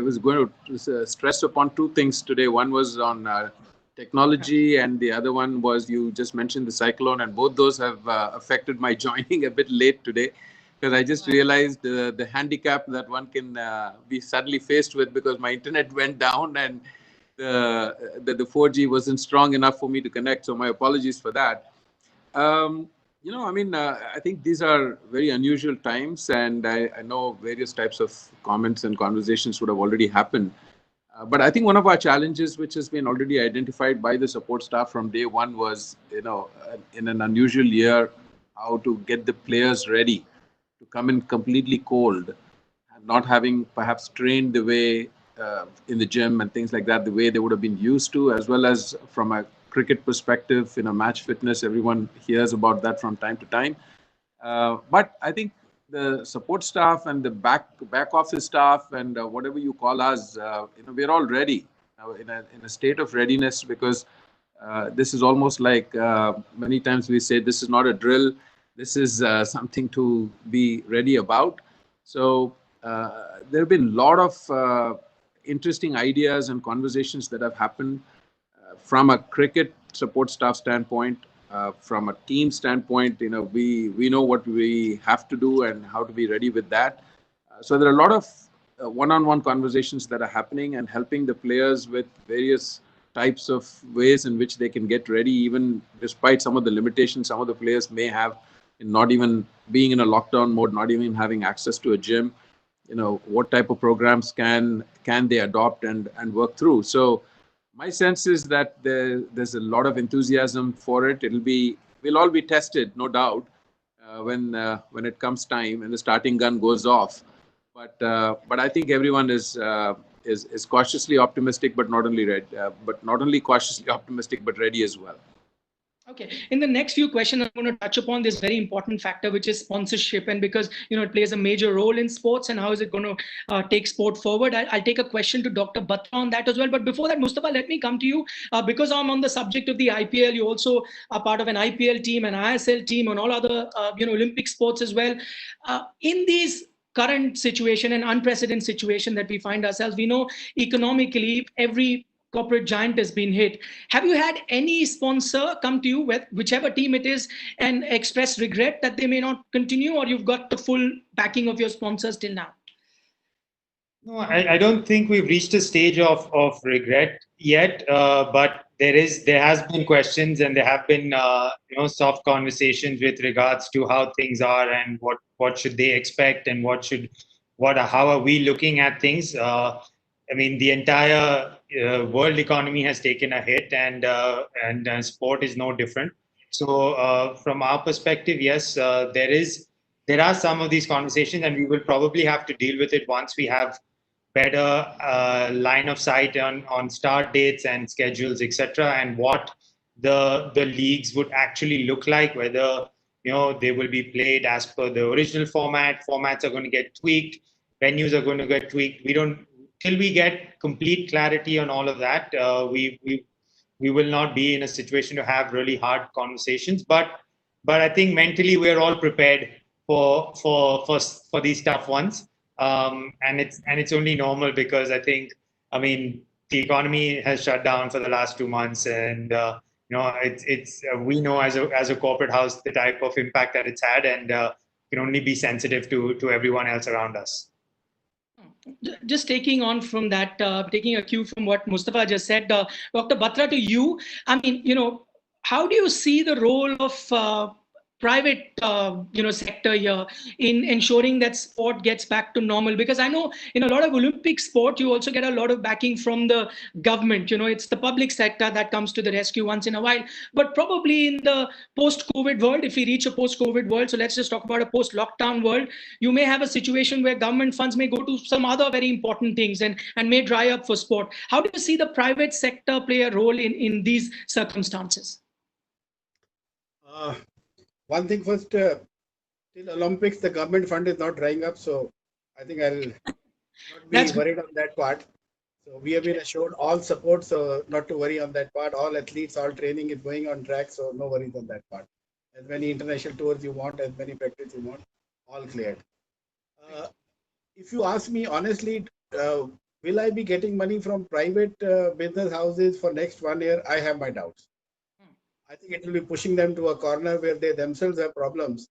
was going to stress upon two things today. One was on technology, and the other one was, you just mentioned the cyclone, and both those have affected my joining a bit late today, because I just realized the handicap that one can be suddenly faced with, because my internet went down and the 4G wasn't strong enough for me to connect. So my apologies for that. I think these are very unusual times, and I know various types of comments and conversations would have already happened. But I think one of our challenges, which has been already identified by the support staff from day one, was, in an unusual year, how to get the players ready to come in completely cold, and not having perhaps trained the way in the gym and things like that, the way they would have been used to, as well as from a cricket perspective, match fitness. Everyone hears about that from time to time. But I think the support staff and the back office staff and whatever you call us, we're all ready in a state of readiness, because this is almost like many times we say, this is not a drill. This is something to be ready about. So there have been a lot of interesting ideas and conversations that have happened from a cricket support staff standpoint. From a team standpoint, we know what we have to do and how to be ready with that. So there are a lot of one-on-one conversations that are happening and helping the players with various types of ways in which they can get ready, even despite some of the limitations some of the players may have in not even being in a lockdown mode, not even having access to a gym. What type of programs can they adopt and work through? So my sense is that there's a lot of enthusiasm for it. We'll all be tested, no doubt, when it comes time and the starting gun goes off. But I think everyone is cautiously optimistic, but not only cautiously optimistic, but ready as well. Okay. In the next few questions, I'm going to touch upon this very important factor, which is sponsorship. And because, it plays a major role in sports, and how is it going to take sport forward? I'll take a question to Dr. Batra on that as well. But before that, Mustafa, let me come to you. Because I'm on the subject of the IPL, you also are part of an IPL team, an ISL team, and all other, Olympic sports as well. In these current situation and unprecedented situation that we find ourselves, we know economically every corporate giant has been hit. Have you had any sponsor come to you, with whichever team it is, and express regret that they may not continue, or you've got the full backing of your sponsors till now? No, I don't think we've reached a stage of regret yet, but there has been questions, and there have been soft conversations with regards to how things are and what should they expect, and how are we looking at things. The entire world economy has taken a hit, and sport is no different. So from our perspective, yes, there there are some of these conversations, and we will probably have to deal with it once we have better line of sight on start dates and schedules, etc., and what the leagues would actually look like, whether they will be played as per the original formats are going to get tweaked, venues are going to get tweaked. We don't, till we get complete clarity on all of that, we will not be in a situation to have really hard conversations, but I think mentally we're all prepared for these tough ones. And it's only normal because I mean, the economy has shut down for the last 2 months, and it's we know as a corporate house the type of impact that it's had, and can only be sensitive to everyone else around us. Just taking on from that, taking a cue from what Mustafa just said, Dr. Batra, to you, I mean, how do you see the role of private sector here in ensuring that sport gets back to normal? Because I know in a lot of Olympic sport you also get a lot of backing from the government. It's the public sector that comes to the rescue once in a while, but probably in the post-COVID world, if we reach a post-COVID world, so let's just talk about a post-lockdown world, you may have a situation where government funds may go to some other very important things and may dry up for sport. How do you see the private sector play a role in these circumstances? One thing first, till Olympics, the government fund is not drying up. So I think I'll not be worried on that part. So we have been assured all support, so not to worry on that part. All athletes, all training is going on track, so no worries on that part. As many international tours you want, as many practice you want, all cleared. If you ask me honestly, will I be getting money from private business houses for next 1 year? I have my doubts. I think it will be pushing them to a corner where they themselves have problems.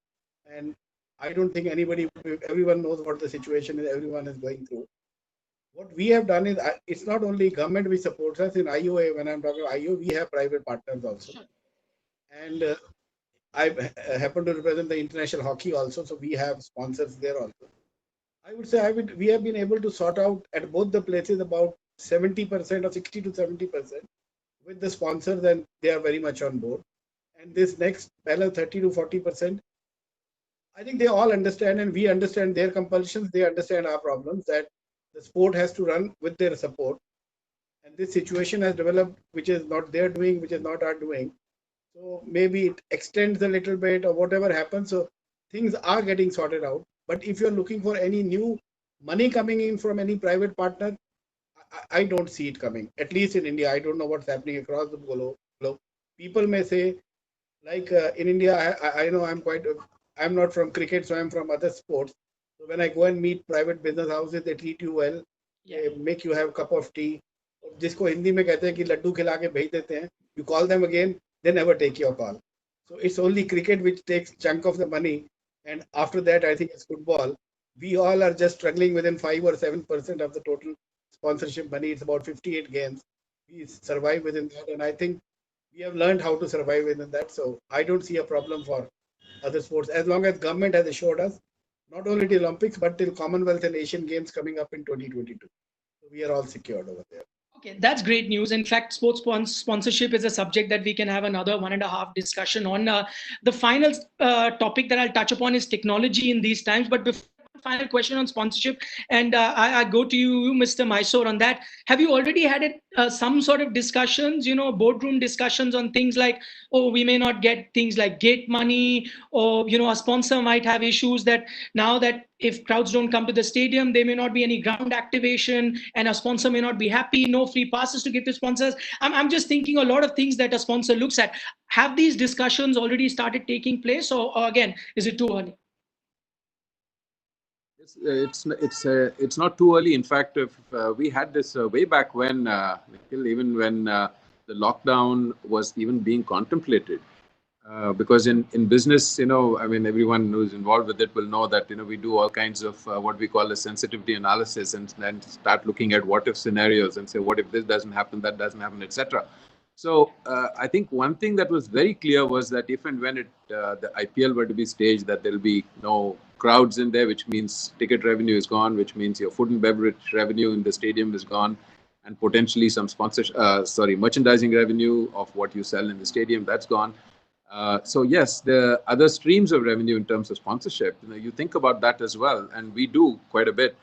And I don't think everyone knows what the situation is, everyone is going through. What we have done is, it's not only government which supports us in IOA. When I'm talking about IOA, we have private partners also. And I happen to represent the international hockey also. So we have sponsors there also. I would say we have been able to sort out at both the places about 70% or 60 to 70%. With the sponsors, and they are very much on board. And this next panel, 30 to 40%, I think they all understand, and we understand their compulsions. They understand our problems, that the sport has to run with their support. And this situation has developed, which is not their doing, which is not our doing. So maybe it extends a little bit or whatever happens. So things are getting sorted out. But if you're looking for any new money coming in from any private partner, I don't see it coming, at least in India. I don't know what's happening across the globe. People may say, like in India, I know I'm not from cricket, so I'm from other sports. So when I go and meet private business houses, they treat you well. They make you have a cup of tea. जिसको हिंदी में कहते हैं कि लड्डू खिला के भेज देते हैं. You call them again, they never take your call. So it's only cricket which takes chunk of the money. And after that, I think it's football. We all are just struggling within 5 or 7% of the total sponsorship money. It's about 58 games. We survive within that, and I think we have learned how to survive within that. So I don't see a problem for other sports as long as government has assured us not only till Olympics but till Commonwealth and Asian Games coming up in 2022. So we are all secured over there. Okay, that's great news. In fact, sports sponsorship is a subject that we can have another 1.5 discussion on. The final topic that I'll touch upon is technology in these times. But before final question on sponsorship, and I go to you, Mr. Mysore, on that. Have you already had some sort of discussions, boardroom discussions on things like, oh, we may not get things like gate money, or, a sponsor might have issues that now that if crowds don't come to the stadium, there may not be any ground activation, and a sponsor may not be happy, no free passes to give to sponsors. I'm just thinking a lot of things that a sponsor looks at. Have these discussions already started taking place, or again, is it too early? It's not too early. In fact, we had this way back when, even when the lockdown was even being contemplated, because in business, I mean, everyone who's involved with it will know that we do all kinds of what we call a sensitivity analysis, and start looking at what if scenarios and say, what if this doesn't happen, that doesn't happen, etc. So I think one thing that was very clear was that if and when the IPL were to be staged, that there'll be no crowds in there, which means ticket revenue is gone, which means your food and beverage revenue in the stadium is gone, and potentially some merchandising revenue of what you sell in the stadium, that's gone. So yes, the other streams of revenue in terms of sponsorship, you think about that as well, and we do quite a bit.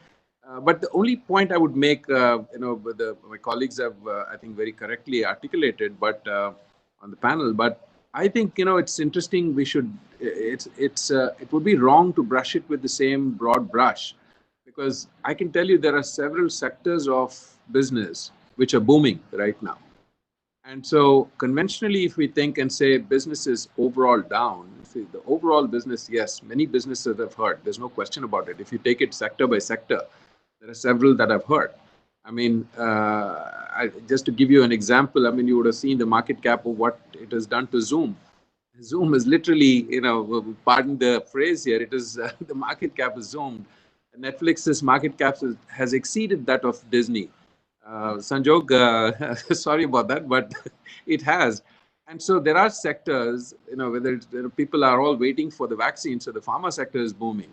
But the only point I would make, my colleagues have, I think, very correctly articulated, but on the panel. But I think it's interesting. We should. It would be wrong to brush it with the same broad brush, because I can tell you there are several sectors of business which are booming right now. And so conventionally, if we think and say business is overall down, see, the overall business, yes, many businesses have hurt. There's no question about it. If you take it sector by sector, there are several that have hurt. I mean, just to give you an example, I mean, you would have seen the market cap of what it has done to Zoom. Zoom is literally, pardon the phrase here, it is the market cap is zoomed. Netflix's market cap has exceeded that of Disney. Sanjog, sorry about that, but it has. And so there are sectors, whether people are all waiting for the vaccine, so the pharma sector is booming.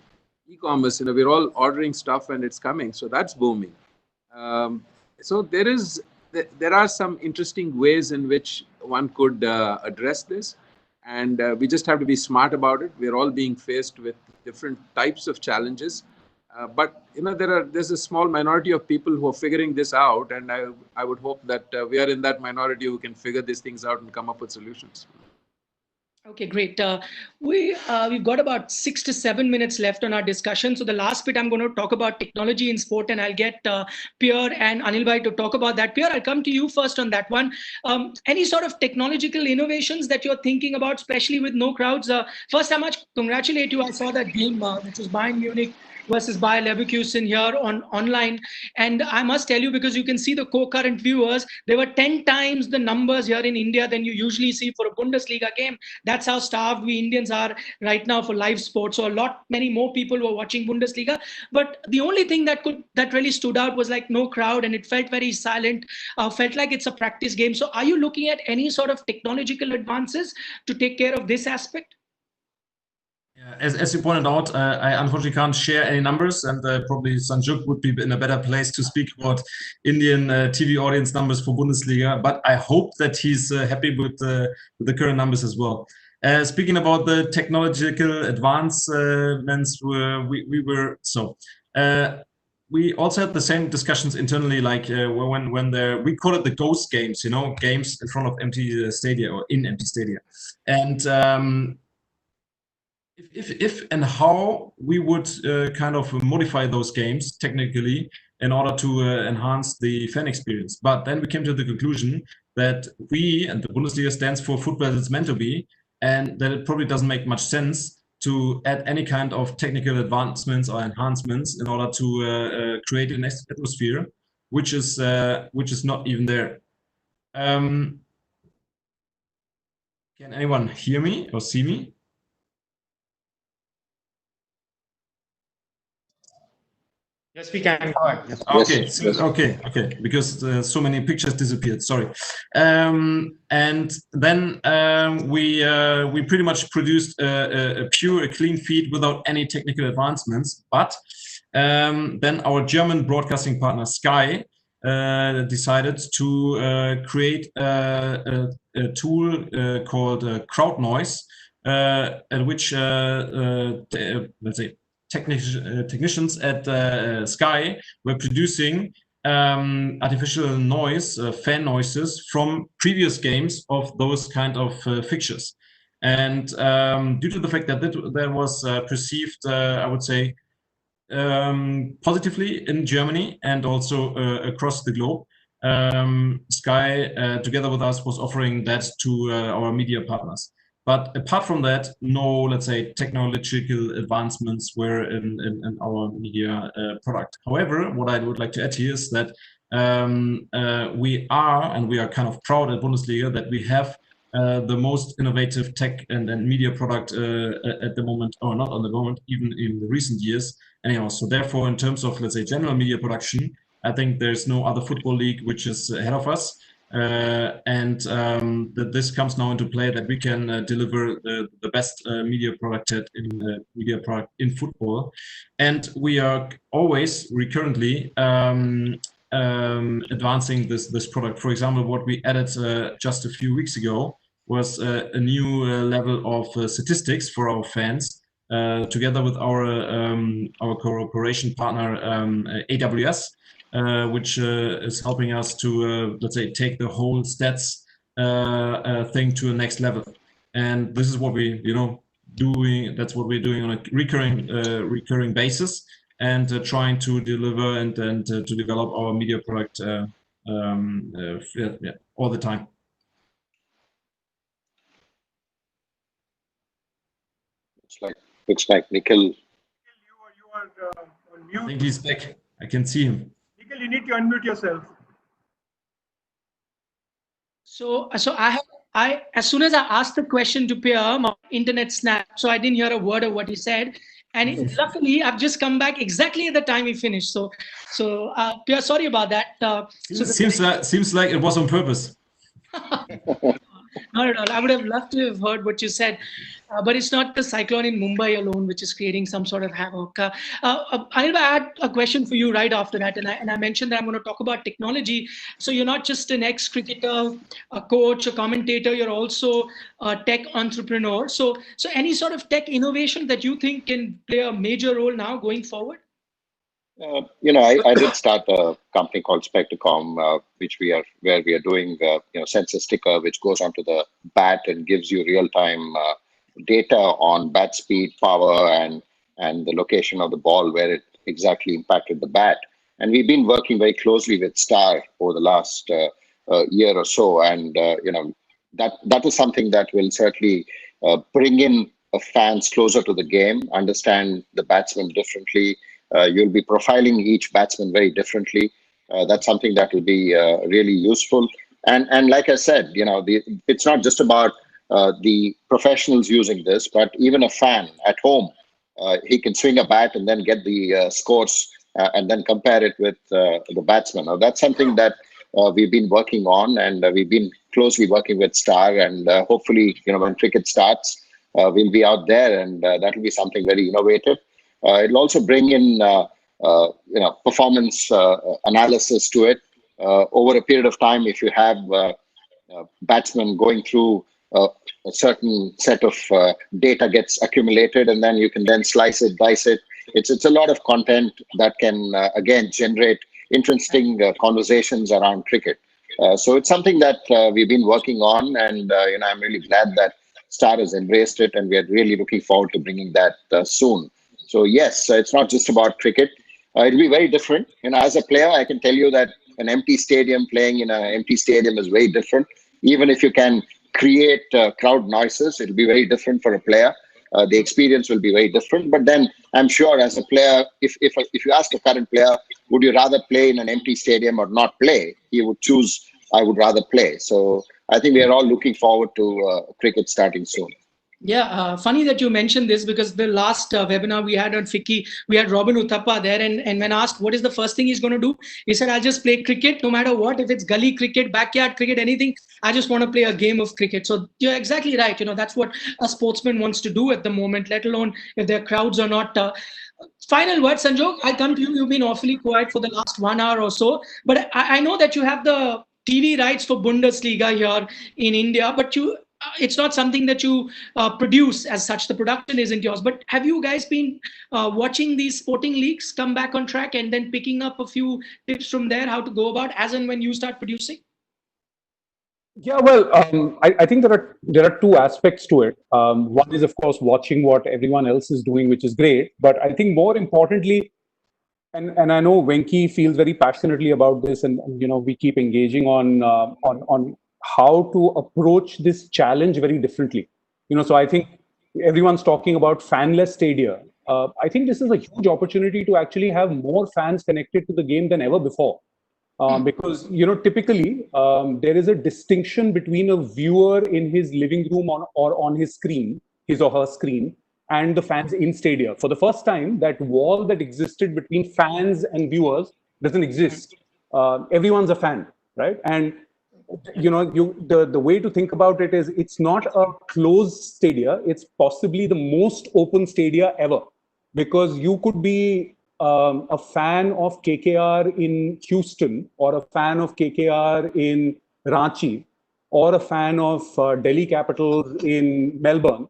E-commerce, we're all ordering stuff and it's coming, so that's booming. So there are some interesting ways in which one could address this, and we just have to be smart about it. We're all being faced with different types of challenges. But there's a small minority of people who are figuring this out, and I would hope that we are in that minority who can figure these things out and come up with solutions. Okay, great. We've got about 6 to 7 minutes left on our discussion. So the last bit, I'm going to talk about technology in sport, and I'll get Pierre and Anil Bhai to talk about that. Pierre, I'll come to you first on that one. Any sort of technological innovations that you're thinking about, especially with no crowds? First, I must congratulate you. I saw that game, which was Bayern Munich versus Bayer Leverkusen here online. And I must tell you, because you can see the co-current viewers, there were 10 times the numbers here in India than you usually see for a Bundesliga game. That's how starved we Indians are right now for live sports. So many more people were watching Bundesliga. But the only thing that really stood out was like no crowd, and it felt very silent, felt like it's a practice game. So are you looking at any sort of technological advances to take care of this aspect? Yeah, as you pointed out, I unfortunately can't share any numbers, and probably Sanjog would be in a better place to speak about Indian TV audience numbers for Bundesliga. But I hope that he's happy with the current numbers as well. Speaking about the technological advancements, we also had the same discussions internally, like when we call it the ghost games, games in front of empty stadia or in empty stadia, and. If and how we would kind of modify those games technically in order to enhance the fan experience. But then we came to the conclusion that we, and the Bundesliga stands for football as it's meant to be, and that it probably doesn't make much sense to add any kind of technical advancements or enhancements in order to create an atmosphere which is not even there. Can anyone hear me or see me? Yes, we can. Okay, yes. okay. Because so many pictures disappeared. Sorry. And then we pretty much produced a clean feed without any technical advancements. But then our German broadcasting partner Sky decided to create a tool called Crowd Noise, at which let's say technicians at Sky were producing artificial noise, fan noises from previous games of those kind of fixtures. And due to the fact that that was perceived, I would say, positively in Germany and also across the globe, Sky, together with us, was offering that to our media partners. But apart from that, no, let's say, technological advancements were in our media product. However, what I would like to add here is that we are kind of proud at Bundesliga that we have the most innovative tech and media product at the moment, or not on the moment, even in the recent years. Anyhow, so therefore, in terms of, let's say, general media production, I think there's no other football league which is ahead of us. And that this comes now into play, that we can deliver the best media product in football, and we are always recurrently advancing this product. For example, what we added just a few weeks ago was a new level of statistics for our fans, together with our cooperation partner AWS, which is helping us to let's say take the whole stats thing to a next level. And this is what we doing. That's what we're doing on a recurring basis, and trying to deliver and to develop our media product all the time. Looks like Nikhil. You are on mute. I think he's back. I can see him. Nikhil, you need to unmute yourself. So I as soon as I asked the question to Pierre, my internet snapped, so I didn't hear a word of what he said. And luckily, I've just come back exactly at the time he finished. So Pierre, sorry about that. Seems like it was on purpose. Not at all. I would have loved to have heard what you said, but it's not the cyclone in Mumbai alone which is creating some sort of havoc. I'll add a question for you right after that, and I mentioned that I'm going to talk about technology. So you're not just an ex-cricketer, a coach, a commentator. You're also a tech entrepreneur. So any sort of tech innovation that you think can play a major role now going forward? I did start a company called Spectracom, where we are doing sensor sticker, which goes onto the bat and gives you real-time data on bat speed, power, and the location of the ball, where it exactly impacted the bat. And we've been working very closely with Star over the last year or so, and that is something that will certainly bring in fans closer to the game, understand the batsman differently. You'll be profiling each batsman very differently. That's something that will be really useful. And like I said, it's not just about the professionals using this, but even a fan at home, he can swing a bat and then get the scores and then compare it with the batsman. Now, that's something that we've been working on, and we've been closely working with Star, and hopefully, when cricket starts, we'll be out there, and that will be something very innovative. It'll also bring in, performance analysis to it. Over a period of time, if you have batsmen going through a certain set of data gets accumulated, and then you can then slice it, dice it. It's a lot of content that can, again, generate interesting conversations around cricket. So it's something that we've been working on, and I'm really glad that Star has embraced it, and we are really looking forward to bringing that soon. So yes, it's not just about cricket. It'll be very different. As a player, I can tell you that an empty stadium, playing in an empty stadium, is very different. Even if you can create crowd noises, it'll be very different for a player. The experience will be very different. But then I'm sure as a player, if you ask a current player, would you rather play in an empty stadium or not play? He would choose, I would rather play. So I think we are all looking forward to cricket starting soon. Yeah, funny that you mentioned this, because the last webinar we had on FICCI, we had Robin Uthappa there, and when asked what is the first thing he's going to do, he said, I'll just play cricket no matter what. If it's gully cricket, backyard cricket, anything, I just want to play a game of cricket. So you're exactly right. That's what a sportsman wants to do at the moment, let alone if their crowds are not. Final word, Sanjog, I come to you. You've been awfully quiet for the last 1 hour or so, but I know that you have the TV rights for Bundesliga here in India, but it's not something that you produce as such. The production isn't yours. But have you guys been watching these sporting leagues come back on track and then picking up a few tips from there, how to go about as and when you start producing? Yeah, well, I think there are two aspects to it. One is, of course, watching what everyone else is doing, which is great. But I think more importantly, and I know Venki feels very passionately about this, and we keep engaging on how to approach this challenge very differently. So I think everyone's talking about fanless stadia. I think this is a huge opportunity to actually have more fans connected to the game than ever before. Because, typically there is a distinction between a viewer in his living room or on his screen, his or her screen, and the fans in stadia. For the first time, that wall that existed between fans and viewers doesn't exist. Everyone's a fan, right? And the way to think about it is, it's not a closed stadia, it's possibly the most open stadia ever, because you could be a fan of KKR in Houston or a fan of KKR in Ranchi, or a fan of Delhi Capitals in Melbourne,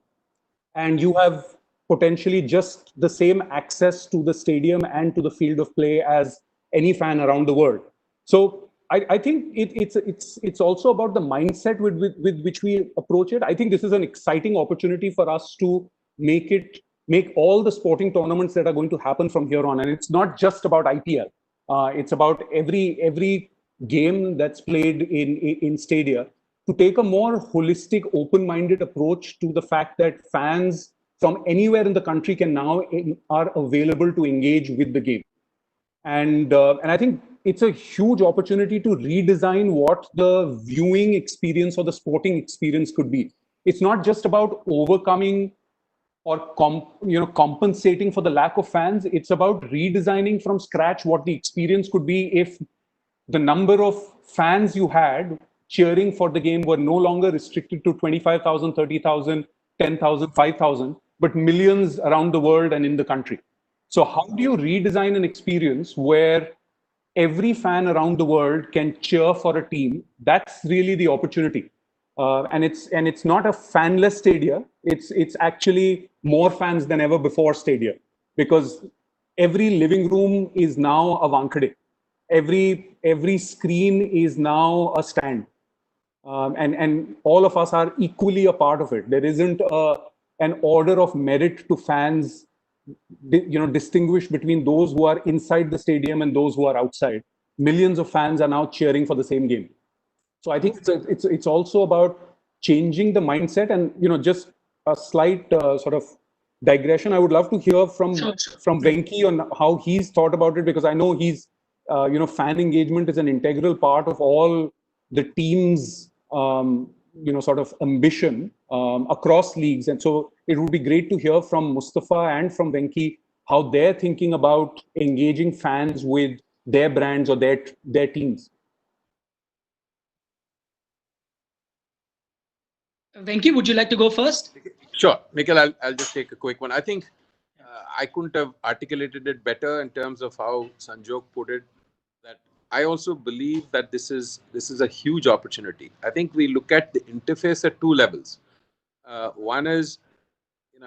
and you have potentially just the same access to the stadium and to the field of play as any fan around the world. So I think it's also about the mindset with which we approach it. I think this is an exciting opportunity for us to make all the sporting tournaments that are going to happen from here on. And it's not just about IPL. It's about every game that's played in stadia, to take a more holistic, open-minded approach to the fact that fans from anywhere in the country can now are available to engage with the game. And I think it's a huge opportunity to redesign what the viewing experience or the sporting experience could be. It's not just about overcoming or compensating for the lack of fans. It's about redesigning from scratch what the experience could be if the number of fans you had cheering for the game were no longer restricted to 25,000, 30,000, 10,000, 5,000, but millions around the world and in the country. So how do you redesign an experience where every fan around the world can cheer for a team? That's really the opportunity. And it's not a fanless stadia. It's actually more fans than ever before stadia, because every living room is now a Wankhede. Every screen is now a stand, and all of us are equally a part of it. There isn't an order of merit to fans, distinguish between those who are inside the stadium and those who are outside. Millions of fans are now cheering for the same game. So I think it's also about changing the mindset. And just a slight sort of digression, I would love to hear from Venki on how he's thought about it, because I know he's fan engagement is an integral part of all the teams sort of ambition across leagues. And so it would be great to hear from Mustafa and from Venki how they're thinking about engaging fans with their brands or their teams. Venki, would you like to go first? Sure, Nikhil, I'll just take a quick one. I think I couldn't have articulated it better in terms of how Sanjog put it. That I also believe that this is a huge opportunity. I think we look at the interface at two levels. One is,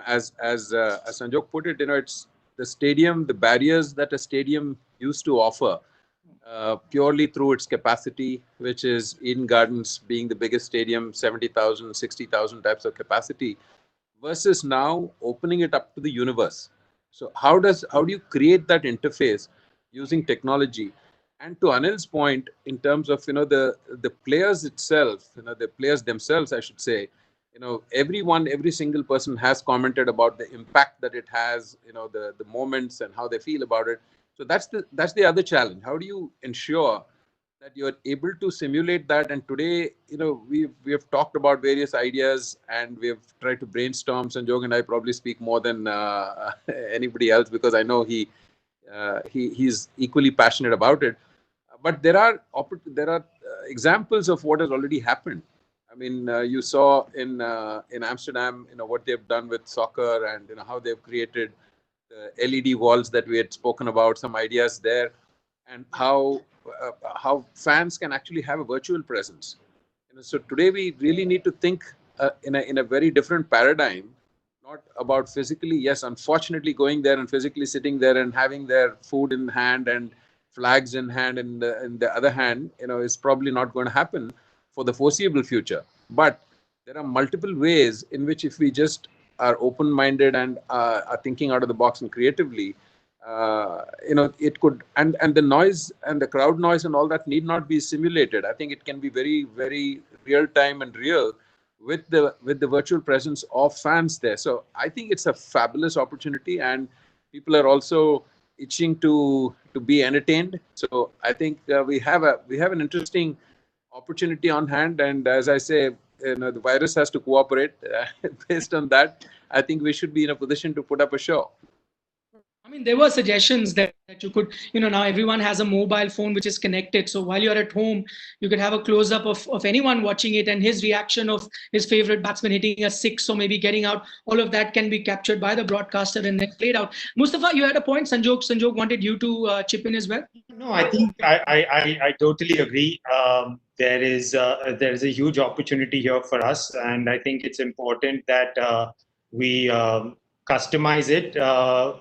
as Sanjog put it, it's the stadium, the barriers that a stadium used to offer, purely through its capacity, which is Eden Gardens being the biggest stadium, 70,000, 60,000 types of capacity, versus now opening it up to the universe. So how do you create that interface using technology? And to Anil's point, in terms of the players itself, the players themselves, I should say, every single person has commented about the impact that it has, the moments and how they feel about it. So that's the other challenge. How do you ensure that you're able to simulate that? And today, we have talked about various ideas and we have tried to brainstorm. Sanjog and I probably speak more than anybody else, because I know he's equally passionate about it. But there are examples of what has already happened. I mean, you saw in Amsterdam, what they've done with soccer, and how they've created the LED walls that we had spoken about, some ideas there, and how fans can actually have a virtual presence. So today we really need to think in a very different paradigm, not about physically, yes, unfortunately going there and physically sitting there and having their food in hand and flags in hand, and in the other hand, is probably not going to happen for the foreseeable future. But there are multiple ways in which, if we just are open-minded and are thinking out of the box and creatively, it could, and the noise and the crowd noise and all that need not be simulated. I think it can be very, very real time and real with the virtual presence of fans there. So I think it's a fabulous opportunity, and people are also itching to be entertained. So I think we have an interesting opportunity on hand, and as I say, the virus has to cooperate. Based on that, I think we should be in a position to put up a show. I mean, there were suggestions that you could, now everyone has a mobile phone which is connected. So while you're at home, you could have a close up of anyone watching it, and his reaction of his favorite batsman hitting a six or maybe getting out. All of that can be captured by the broadcaster and then played out. Mustafa, you had a point. Sanjog wanted you to chip in as well. No, I think I totally agree. There is a huge opportunity here for us, and I think it's important that we customize it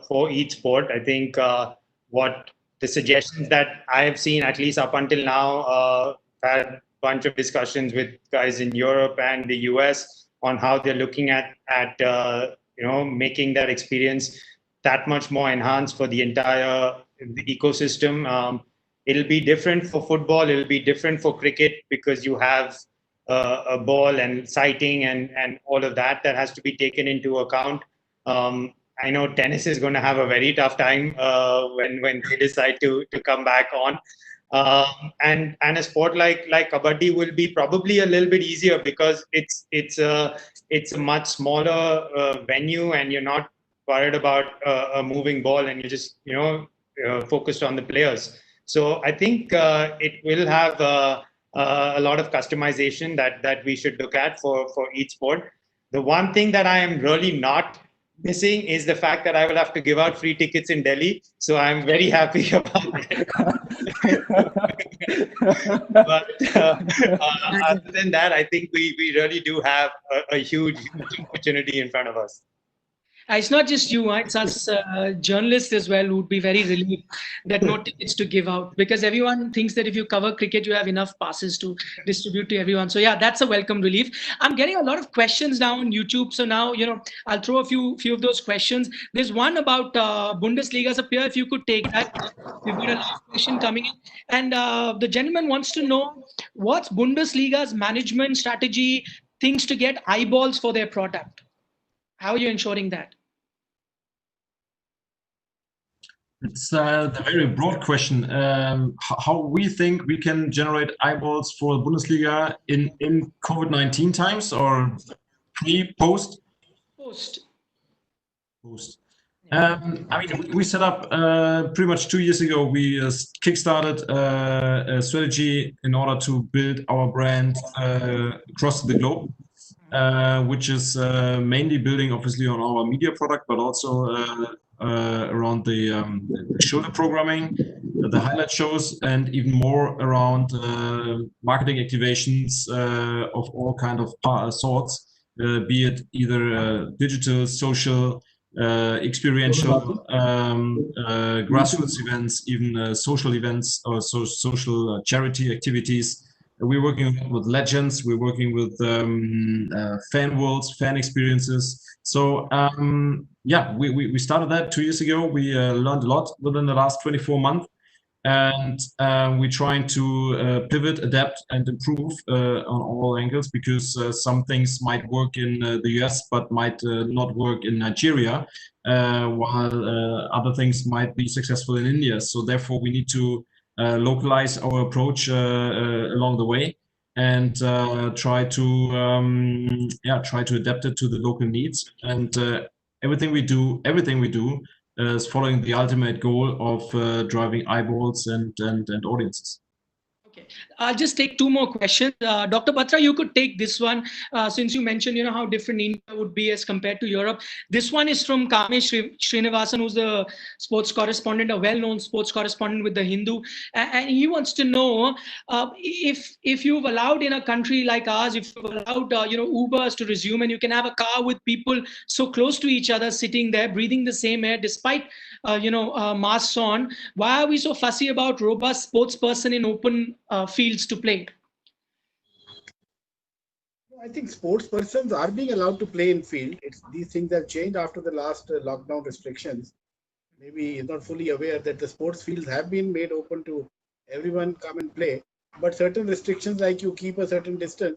for each sport. I think what the suggestions that I have seen, at least up until now, had a bunch of discussions with guys in Europe and the US on how they're looking at making that experience that much more enhanced for the entire ecosystem. It'll be different for football. It'll be different for cricket because you have a ball and sighting and all of that has to be taken into account. I know tennis is going to have a very tough time when they decide to come back on. And a sport like kabaddi will be probably a little bit easier because it's a much smaller venue, and you're not worried about a moving ball, and you're just focused on the players. So I think it will have a lot of customization that we should look at for each sport. The one thing that I am really not missing is the fact that I will have to give out free tickets in Delhi. So I'm very happy about it. But other than that, I think we really do have a huge opportunity in front of us. It's not just you, it's us journalists as well who would be very relieved that no tickets to give out, because everyone thinks that if you cover cricket, you have enough passes to distribute to everyone. So yeah, that's a welcome relief. I'm getting a lot of questions now on YouTube. So now, I'll throw a few of those questions. There's one about Bundesliga. So Pierre, if you could take that. We've got a last question coming in. And the gentleman wants to know what's Bundesliga's management strategy, things to get eyeballs for their product. How are you ensuring that? It's a very broad question. How we think we can generate eyeballs for Bundesliga in COVID-19 times, or post? Post. I mean, we set up pretty much 2 years ago. We kickstarted a strategy in order to build our brand across the globe. Which is mainly building obviously on our media product, but also around the shoulder programming, the highlight shows, and even more around marketing activations of all kind of sorts, be it either digital, social, experiential, grassroots events, even social events, or social charity activities. We're working with legends. We're working with fan worlds, fan experiences. So yeah, we started that 2 years ago. We learned a lot within the last 24 months, and we're trying to pivot, adapt, and improve on all angles, because some things might work in the US but might not work in Nigeria, while other things might be successful in India. So therefore, we need to localize our approach along the way, and try to adapt it to the local needs. And everything we do is following the ultimate goal of driving eyeballs and audiences. Okay, I'll just take two more questions. Dr. Batra, you could take this one, since you mentioned, how different India would be as compared to Europe. This one is from Kamesh Srinivasan, who's the sports correspondent, a well-known sports correspondent with The Hindu. And he wants to know if you've allowed in a country like ours, if you've allowed, Ubers to resume, and you can have a car with people so close to each other, sitting there, breathing the same air, despite, masks on, why are we so fussy about robust sports person in open fields to play? I think sports persons are being allowed to play in field. These things have changed after the last lockdown restrictions. Maybe he's not fully aware that the sports fields have been made open to everyone come and play. But certain restrictions, like you keep a certain distance,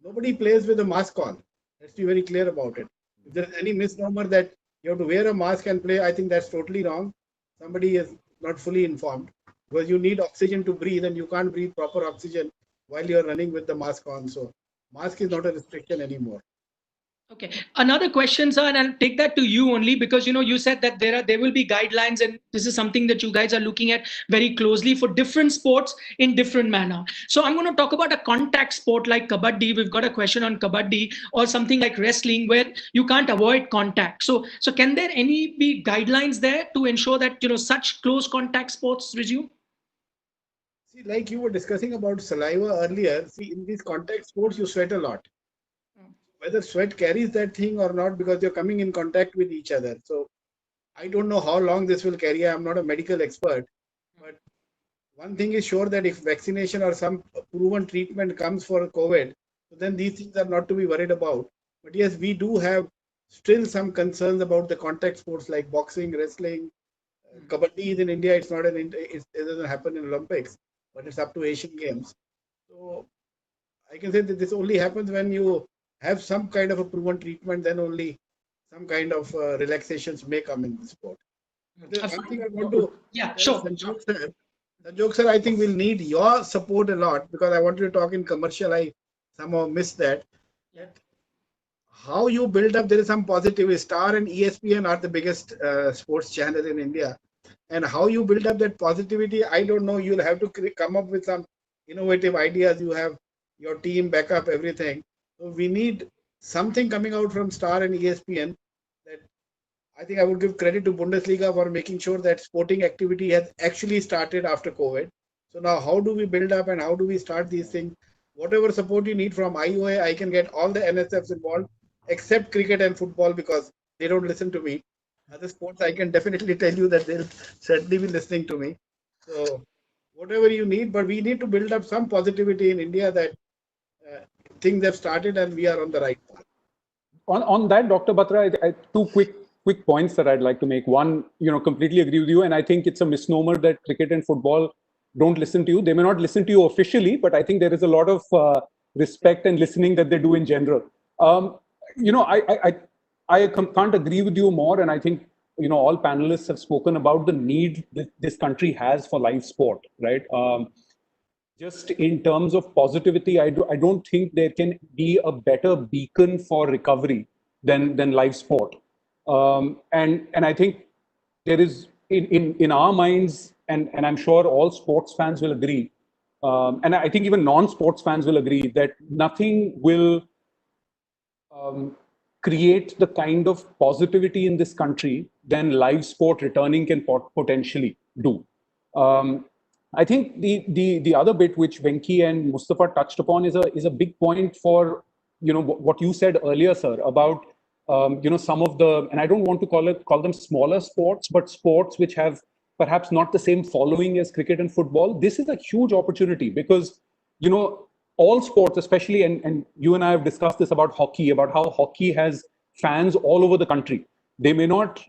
nobody plays with a mask on. Let's be very clear about it. If there's any misnomer that you have to wear a mask and play, I think that's totally wrong. Somebody is not fully informed, because you need oxygen to breathe, and you can't breathe proper oxygen while you're running with the mask on. So mask is not a restriction anymore. Okay. Another question, sir, and I'll take that to you only because you said that there will be guidelines, and this is something that you guys are looking at very closely for different sports in different manner. So I'm going to talk about a contact sport like kabaddi. We've got a question on kabaddi, or something like wrestling where you can't avoid contact. So can there any be guidelines there to ensure that such close contact sports resume? See, like you were discussing about saliva earlier, see, in these contact sports, you sweat a lot. Whether sweat carries that thing or not, because you're coming in contact with each other. So I don't know how long this will carry. I'm not a medical expert, but one thing is sure, that if vaccination or some proven treatment comes for COVID, then these things are not to be worried about. But yes, we do have still some concerns about the contact sports like boxing, wrestling. Kabaddi is in India. It's not it doesn't happen in Olympics, but it's up to Asian Games. So I can say that this only happens when you have some kind of a proven treatment, then only some kind of relaxations may come in the sport. But there's one thing I want to tell Sanjog sir, I think we'll need your support a lot, because I wanted to talk in commercial. I somehow missed that. How you build up, there is some positive. Star and ESPN are the biggest sports channel in India. And how you build up that positivity, I don't know. You'll have to come up with some innovative ideas. You have your team back up everything. So we need something coming out from Star and ESPN. That I think I would give credit to Bundesliga for making sure that sporting activity has actually started after COVID. So now how do we build up and how do we start these things? Whatever support you need from IOA, I can get all the NSFs involved, except cricket and football, because they don't listen to me. Other sports, I can definitely tell you that they'll certainly be listening to me. So whatever you need, but we need to build up some positivity in India that things have started and we are on the right path. On that, Dr. Batra, two quick points that I'd like to make. One, completely agree with you, and I think it's a misnomer that cricket and football don't listen to you. They may not listen to you officially, but I think there is a lot of respect and listening that they do in general. I can't agree with you more, and I think all panelists have spoken about the need that this country has for live sport, right? Just in terms of positivity, I don't think there can be a better beacon for recovery than live sport. And I think there is in our minds, and I'm sure all sports fans will agree, and I think even non-sports fans will agree, that nothing will create the kind of positivity in this country than live sport returning can potentially do. I think the other bit which Venki and Mustafa touched upon is a big point for what you said earlier, sir, about some of the, and I don't want to call them smaller sports, but sports which have perhaps not the same following as cricket and football. This is a huge opportunity because all sports, especially, and you and I have discussed this about hockey, about how hockey has fans all over the country. They may not,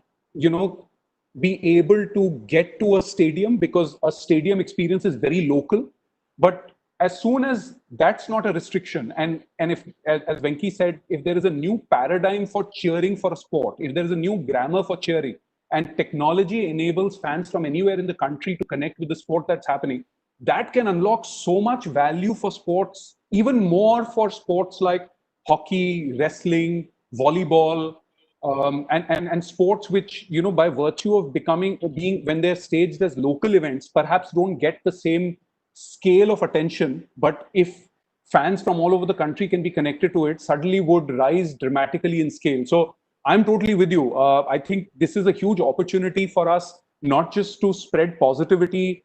be able to get to a stadium because a stadium experience is very local. But as soon as that's not a restriction, and if, as Venki said, if there is a new paradigm for cheering for a sport, if there is a new grammar for cheering, and technology enables fans from anywhere in the country to connect with the sport that's happening, that can unlock so much value for sports, even more for sports like hockey, wrestling, volleyball, and sports which, by virtue of being when they're staged as local events, perhaps don't get the same scale of attention. But if fans from all over the country can be connected to it, suddenly would rise dramatically in scale. So I'm totally with you. I think this is a huge opportunity for us, not just to spread positivity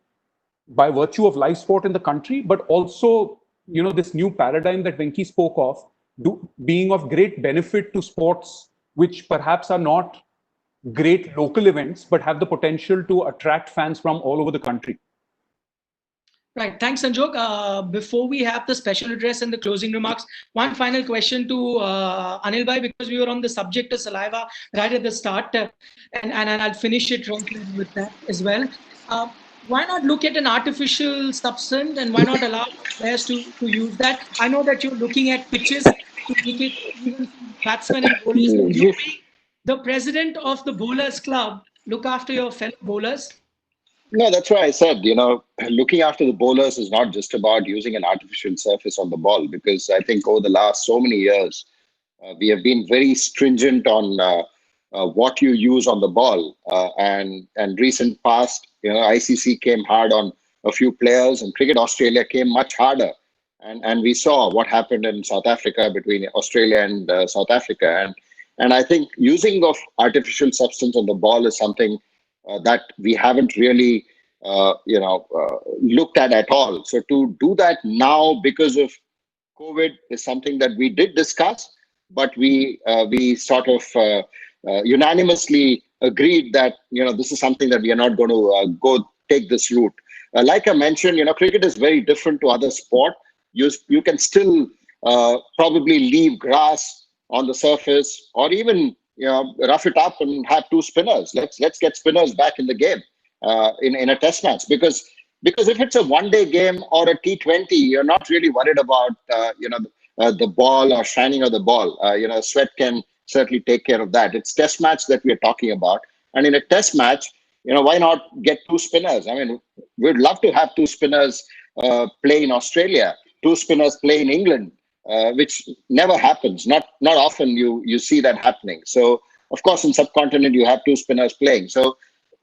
by virtue of live sport in the country, but also, this new paradigm that Venki spoke of, being of great benefit to sports which perhaps are not great local events, but have the potential to attract fans from all over the country. Right. Thanks, Sanjog. Before we have the special address and the closing remarks, one final question to Anil Bhai, because we were on the subject of saliva right at the start, and I'll finish it right with that as well. Why not look at an artificial substance, and why not allow players to use that? I know that you're looking at pitches to make it even batsmen and bowlers. You be the president of the Bowlers Club, look after your fellow bowlers. No, that's why I said, looking after the bowlers is not just about using an artificial surface on the ball, because I think over the last so many years, We have been very stringent on what you use on the ball. And recent past, ICC came hard on a few players, and Cricket Australia came much harder. And we saw what happened in South Africa between Australia and South Africa. And I think using of artificial substance on the ball is something that we haven't really, looked at all. So to do that now because of COVID is something that we did discuss, but we sort of unanimously agreed that this is something that we are not going to go take this route. Like I mentioned, cricket is very different to other sport. You can still probably leave grass on the surface, or even rough it up and have two spinners. Let's get spinners back in the game in a test match, because if it's a one-day game or a T20, you're not really worried about the ball or shining of the ball. Sweat can certainly take care of that. It's test match that we're talking about, and in a test match, why not get two spinners? I mean, we'd love to have two spinners play in Australia, two spinners play in England, which never happens. Not often you see that happening. So of course in subcontinent you have two spinners playing. So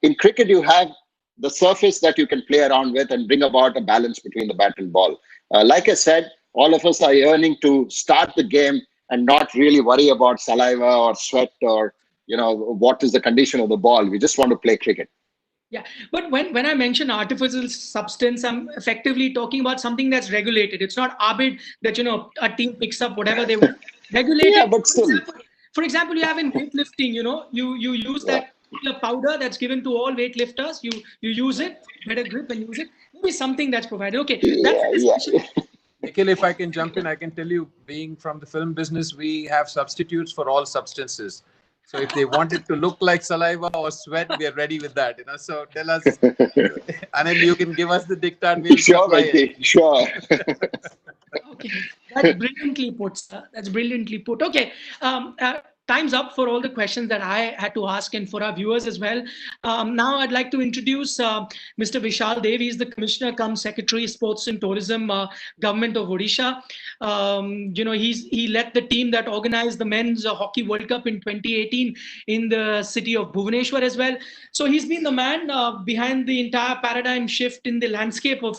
in cricket you have the surface that you can play around with and bring about a balance between the bat and ball. Like I said, all of us are yearning to start the game and not really worry about saliva or sweat or what is the condition of the ball. We just want to play cricket. Yeah, but when I mention artificial substance, I'm effectively talking about something that's regulated. It's not arbid that a team picks up whatever they want. Regulated. Yeah, but still. For example, you have in weightlifting, you use that powder that's given to all weightlifters. You use it, better grip, and use it. Maybe something that's provided. Okay, that's Nikhil, if I can jump in, I can tell you, being from the film business, we have substitutes for all substances. So if they want it to look like saliva or sweat, we are ready with that. So tell us, Anil, you can give us the diktat. We'll Sure. Okay, that's brilliantly put, sir. That's brilliantly put. Okay, time's up for all the questions that I had to ask, and for our viewers as well. Now I'd like to introduce Mr. Vishal Dev. He's the Commissioner cum Secretary, Sports and Tourism, Government of Odisha. He led the team that organized the Men's Hockey World Cup in 2018 in the city of Bhubaneswar as well. So he's been the man behind the entire paradigm shift in the landscape of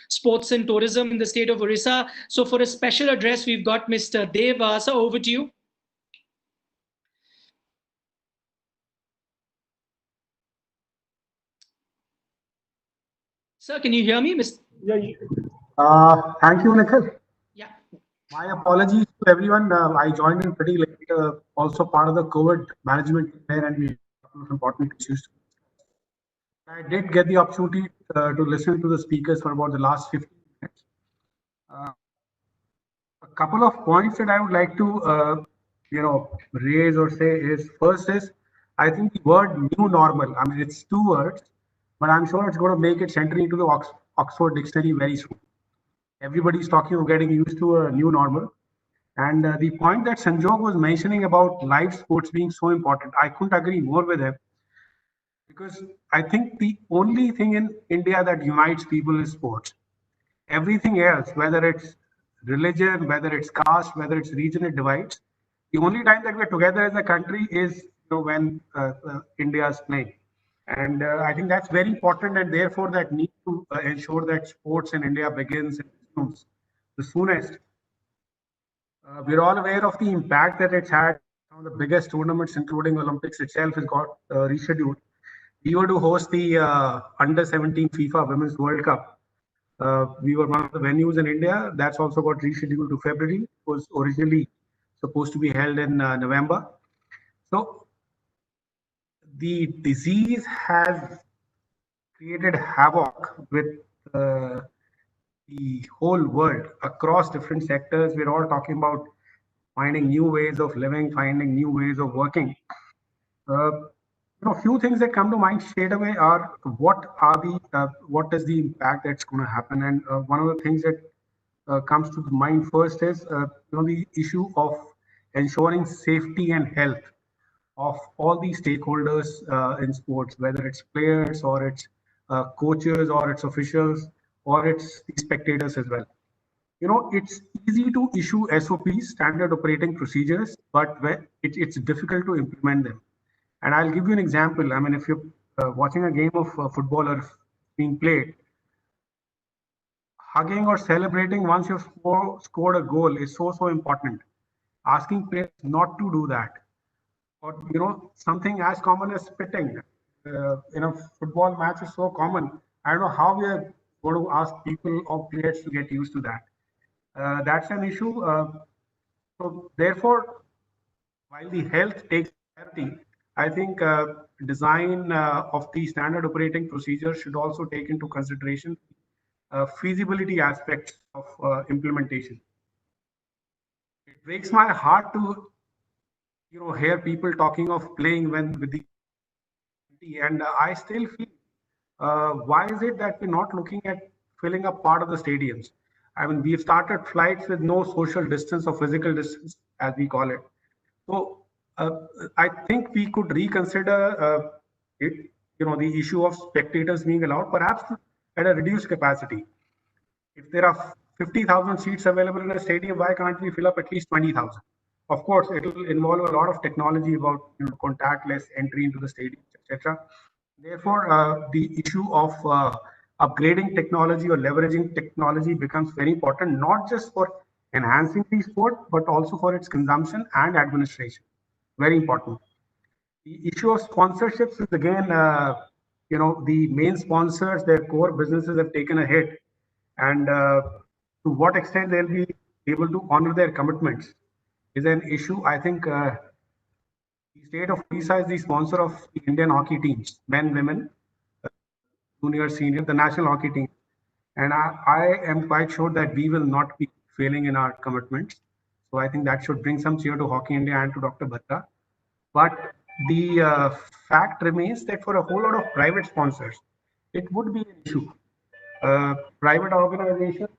sports and tourism in the state of Orissa. So for a special address, we've got Mr. Dev. Sir, over to you. Sir, can you hear me? Thank you, Nikhil. Yeah. My apologies to everyone. I joined in pretty late, also part of the COVID management there, and we have important issues. I did get the opportunity to listen to the speakers for about the last 15 minutes. A couple of points that I would like to, raise or say is, first is, I think the word new normal, I mean, it's two words, but I'm sure it's going to make its entry into the Oxford Dictionary very soon. Everybody's talking of getting used to a new normal. And the point that Sanjog was mentioning about live sports being so important, I couldn't agree more with him. Because I think the only thing in India that unites people is sports. Everything else, whether it's religion, whether it's caste, whether it's region, it divides. The only time that we're together as a country is when India is playing. And I think that's very important, and therefore that need to ensure that sports in India begins and resumes the soonest. We're all aware of the impact that it's had. Some of the biggest tournaments, including Olympics itself, has got rescheduled. We were to host the Under-17 FIFA Women's World Cup. We were one of the venues in India. That's also got rescheduled to February. It was originally supposed to be held in November. So the disease has created havoc with the whole world across different sectors. We're all talking about finding new ways of living, finding new ways of working. A few things that come to mind straight away are what is the impact that's going to happen, and one of the things that comes to mind first is the issue of ensuring safety and health of all the stakeholders in sports, whether it's players or it's coaches or it's officials or it's the spectators as well. it's easy to issue SOPs, standard operating procedures, but it's difficult to implement them. And I'll give you an example. I mean, if you're watching a game of football or being played, hugging or celebrating once you've scored a goal is so important. Asking players not to do that, or something as common as spitting in a football match is so common. I don't know how we are going to ask people or players to get used to that. That's an issue. So therefore, while the health takes priority, I think design of the standard operating procedures should also take into consideration feasibility aspects of implementation. It breaks my heart to hear people talking of playing with the and I still feel why is it that we're not looking at filling up part of the stadiums? I mean, we've started flights with no social distance or physical distance, as we call it. So I think we could reconsider the issue of spectators being allowed, perhaps at a reduced capacity. If there are 50,000 seats available in a stadium, why can't we fill up at least 20,000? Of course, it will involve a lot of technology about contactless entry into the stadium, etc. Therefore, the issue of upgrading technology or leveraging technology becomes very important, not just for enhancing the sport, but also for its consumption and administration. Very important. The issue of sponsorships is again, the main sponsors, their core businesses have taken a hit, and to what extent they'll be able to honor their commitments is an issue. I think the state of Odisha is the sponsor of the Indian hockey teams, men, women, junior, senior, the national hockey team. And I am quite sure that we will not be failing in our commitments. So I think that should bring some cheer to Hockey India and to Dr. Batra. But the fact remains that for a whole lot of private sponsors, it would be an issue. Private organizations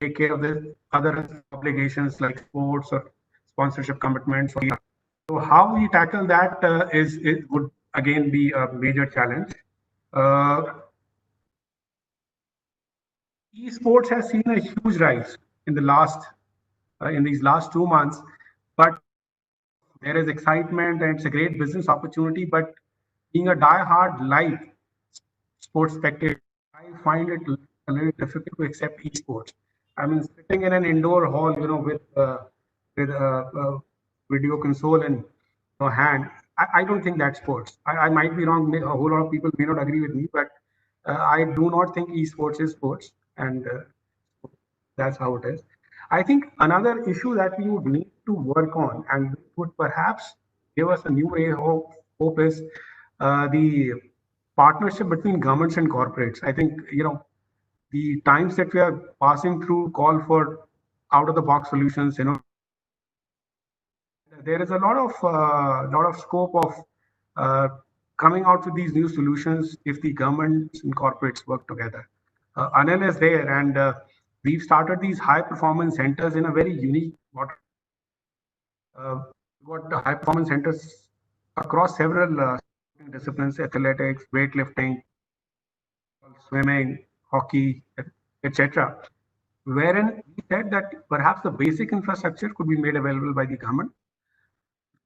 take care of the other obligations like sports or sponsorship commitments. So how we tackle that it would again be a major challenge. Esports has seen a huge rise in these last 2 months, but there is excitement and it's a great business opportunity. But being a die-hard live sports spectator, I find it a little difficult to accept esports. I mean, sitting in an indoor hall, with a video console in hand, I don't think that's sports. I might be wrong. A whole lot of people may not agree with me, but I do not think esports is sports, and that's how it is. I think another issue that we would need to work on and would perhaps give us a new way of hope is the partnership between governments and corporates. I think, the times that we are passing through call for out-of-the-box solutions. There is a lot of scope of coming out with these new solutions if the governments and corporates work together. Anil is there, and we've started these high-performance centers in a very unique model. We've got high-performance centers across several disciplines: athletics, weightlifting, swimming, hockey, etc. Wherein we said that perhaps the basic infrastructure could be made available by the government.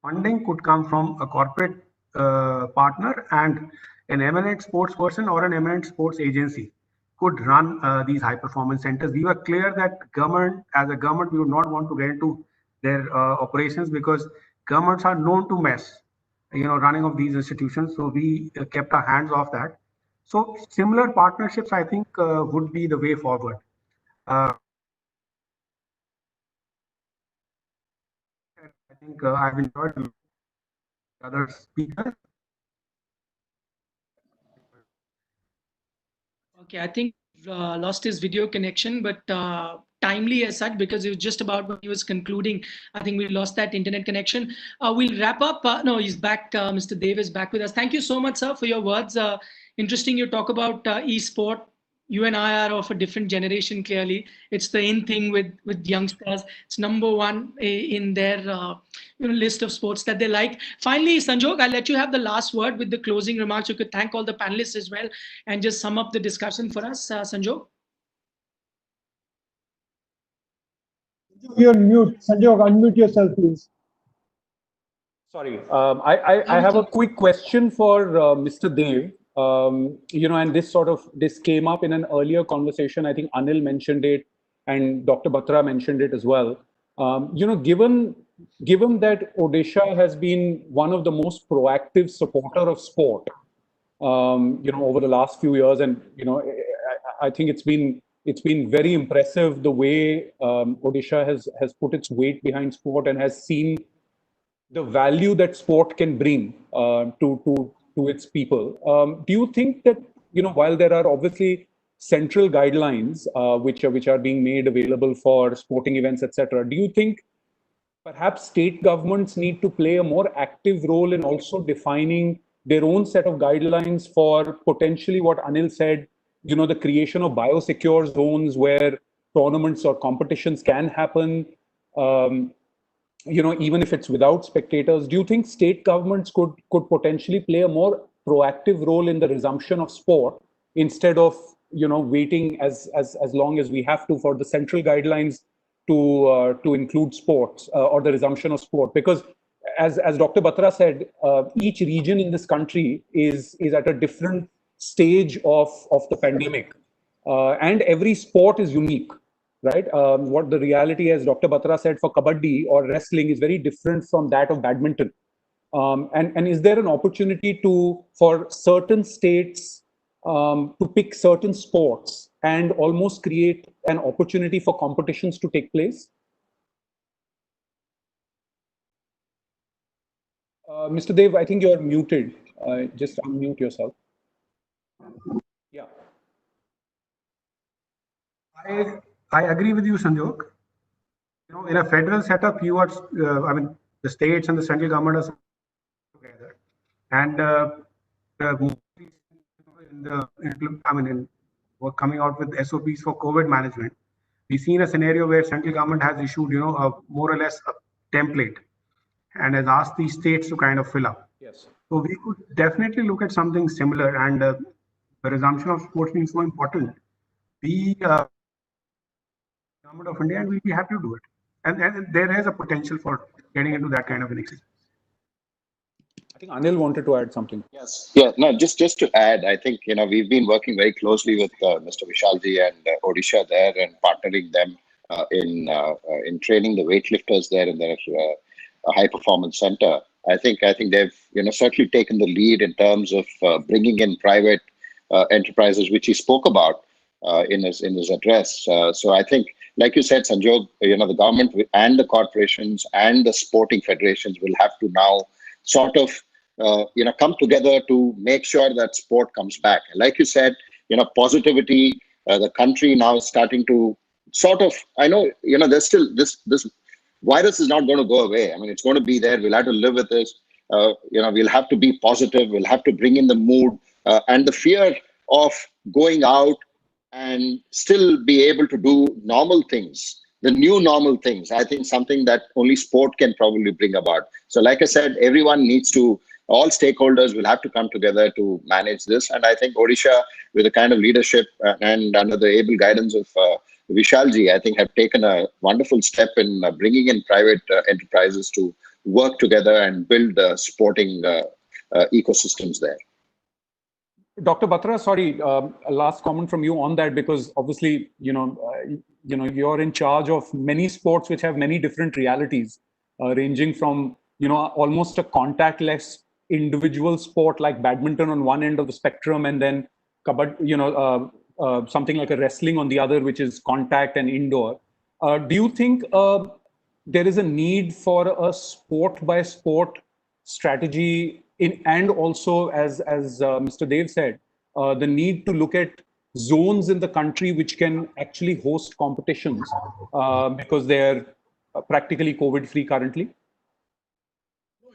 Funding could come from a corporate partner, and an eminent sports person or an eminent sports agency could run these high-performance centers. We were clear that as a government, we would not want to get into their operations because governments are known to mess, running of these institutions. So we kept our hands off that. So similar partnerships, I think, would be the way forward. I think I've enjoyed the other speakers. Okay, I think lost his video connection, but timely as such, because it was just about when he was concluding. I think we lost that internet connection. We'll wrap up. No, he's back. Mr. Dev is back with us. Thank you so much, sir, for your words. Interesting you talk about e-sport. You and I are of a different generation, clearly. It's the in thing with youngsters. It's number one in their list of sports that they like. Finally, Sanjog, I'll let you have the last word with the closing remarks. You could thank all the panelists as well and just sum up the discussion for us, Sanjog. You're mute. Sanjog, unmute yourself, please. Sorry, I have a quick question for Mr. Dev. And this came up in an earlier conversation. I think Anil mentioned it, and Dr. Batra mentioned it as well. Given that Odisha has been one of the most proactive supporter of sport, over the last few years, and I think it's been very impressive the way Odisha has put its weight behind sport and has seen the value that sport can bring to its people. Do you think that while there are obviously central guidelines which are being made available for sporting events, etc., do you think perhaps state governments need to play a more active role in also defining their own set of guidelines for potentially what Anil said, the creation of biosecure zones where tournaments or competitions can happen, even if it's without spectators? Do you think state governments could potentially play a more proactive role in the resumption of sport instead of waiting as long as we have to for the central guidelines to include sports or the resumption of sport? Because as Dr. Batra said, each region in this country is at a different stage of the pandemic, and every sport is unique, right? What the reality, as Dr. Batra said, for kabaddi or wrestling is very different from that of badminton. And is there an opportunity for certain states to pick certain sports and almost create an opportunity for competitions to take place? Mr. Dev, I think you're muted. Just unmute yourself. Yeah. I agree with you, Sanjog. In a federal setup, the states and the central government are together, and we're coming out with SOPs for COVID management. We've seen a scenario where central government has issued, a more or less a template, and has asked these states to kind of fill up. Yes. So we could definitely look at something similar, and the resumption of sports being so important. We, Government of India, and we'll be happy to do it. And there is a potential for getting into that kind of an exercise. I think Anil wanted to add something. Yes. Yeah. No. Just to add, I think we've been working very closely with Mr. Vishalji and Odisha there, and partnering them in training the weightlifters there in their high performance center. I think they've certainly taken the lead in terms of bringing in private enterprises, which he spoke about in his address. So I think, like you said, Sanjog, the government and the corporations and the sporting federations will have to now sort of come together to make sure that sport comes back. Like you said, positivity. The country now is starting to sort of. I know there's still this virus is not going to go away. I mean, it's going to be there. We'll have to live with this. We'll have to be positive. We'll have to bring in the mood and the fear of going out and still be able to do normal things, the new normal things. I think something that only sport can probably bring about. So like I said, everyone needs to, all stakeholders will have to come together to manage this. And I think Odisha, with the kind of leadership and under the able guidance of Vishalji, I think have taken a wonderful step in bringing in private enterprises to work together and build sporting ecosystems there. Dr. Batra, sorry, a last comment from you on that, because obviously, you're in charge of many sports which have many different realities, ranging from, almost a contactless individual sport like badminton on one end of the spectrum, and then something like a wrestling on the other, which is contact and indoor. Do you think there is a need for a sport by sport strategy and also, as Mr. Dev said, the need to look at zones in the country which can actually host competitions because they're practically COVID-free currently?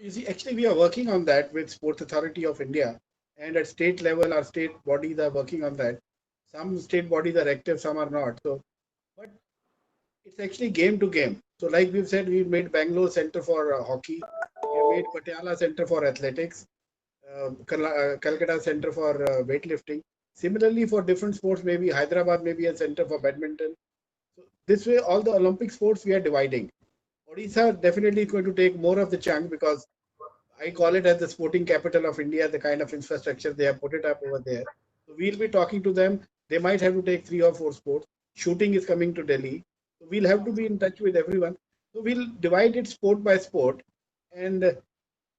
You see, actually, we are working on that with Sports Authority of India, and at state level, our state bodies are working on that. Some state bodies are active, some are not. So, but it's actually game to game. So like we've said, we made Bangalore Center for hockey. We made Patiala Center for athletics. Calcutta Center for weightlifting. Similarly, for different sports, maybe Hyderabad may be a center for badminton. So this way, all the Olympic sports we are dividing. Odisha definitely is going to take more of the chunk because I call it as the sporting capital of India, the kind of infrastructure they have put it up over there. So we'll be talking to them. They might have to take 3 or 4 sports. Shooting is coming to Delhi. So we'll have to be in touch with everyone. So we'll divide it sport by sport. And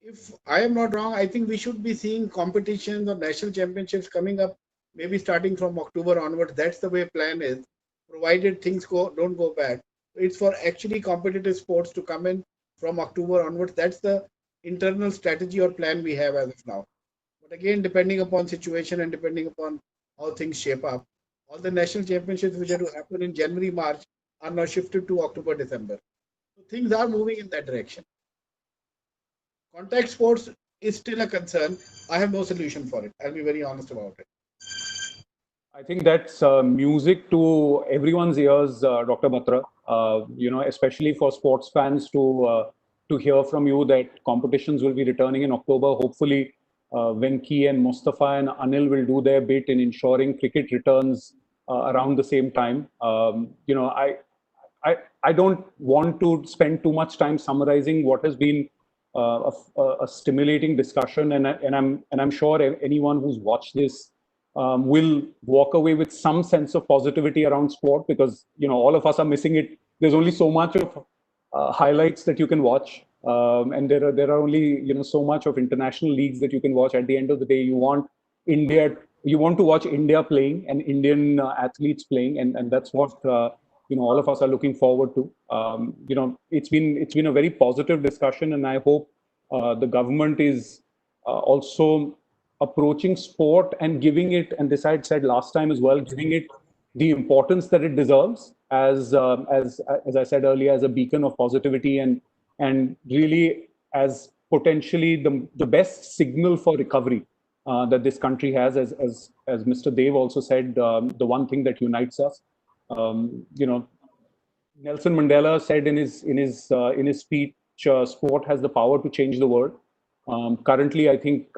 if I am not wrong, I think we should be seeing competitions or national championships coming up, maybe starting from October onwards. That's the way plan is, provided things don't go bad. It's for actually competitive sports to come in from October onwards. That's the internal strategy or plan we have as of now. But again, depending upon situation and depending upon how things shape up, all the national championships which are to happen in January, March are now shifted to October, December. So things are moving in that direction. Contact sports is still a concern. I have no solution for it. I'll be very honest about it. I think that's music to everyone's ears, Dr. Batra. Especially for sports fans to hear from you that competitions will be returning in October. Hopefully, Venki and Mustafa and Anil will do their bit in ensuring cricket returns around the same time. I don't want to spend too much time summarizing what has been a stimulating discussion, and I'm sure anyone who's watched this will walk away with some sense of positivity around sport, because all of us are missing it. There's only so much of highlights that you can watch, and there are only so much of international leagues that you can watch. At the end of the day, you want to watch India playing and Indian athletes playing, and that's what all of us are looking forward to. It's been a very positive discussion, and I hope the government is also approaching sport and giving it, and this I said last time as well, giving it the importance that it deserves as I said earlier, as a beacon of positivity and really as potentially the best signal for recovery that this country has, as Mr. Dev also said, the one thing that unites us. Nelson Mandela said in his speech, sport has the power to change the world. Currently, I think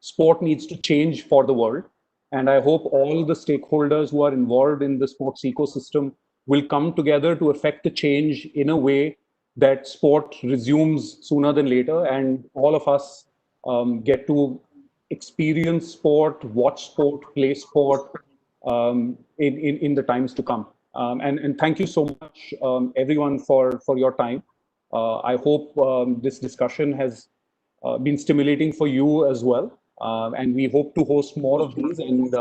sport needs to change for the world. And I hope all the stakeholders who are involved in the sports ecosystem will come together to effect the change in a way that sport resumes sooner than later, and all of us get to experience sport, watch sport, play sport in the times to come. And thank you so much, everyone, for your time. I hope this discussion has been stimulating for you as well. And we hope to host more of these and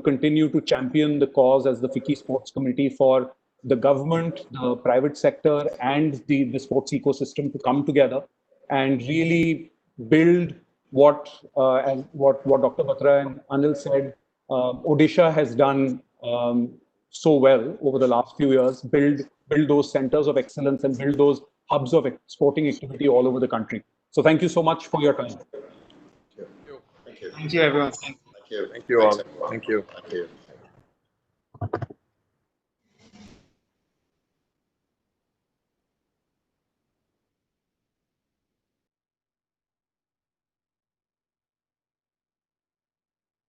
continue to champion the cause as the FICCI Sports Committee for the government, the private sector, and the sports ecosystem to come together and really build what Dr. Batra and Anil said, Odisha has done so well over the last few years, build those centers of excellence and build those hubs of sporting activity all over the country. So thank you so much for your time. Thank you, everyone. Thank you. Thank you all. Thank you. Thank you.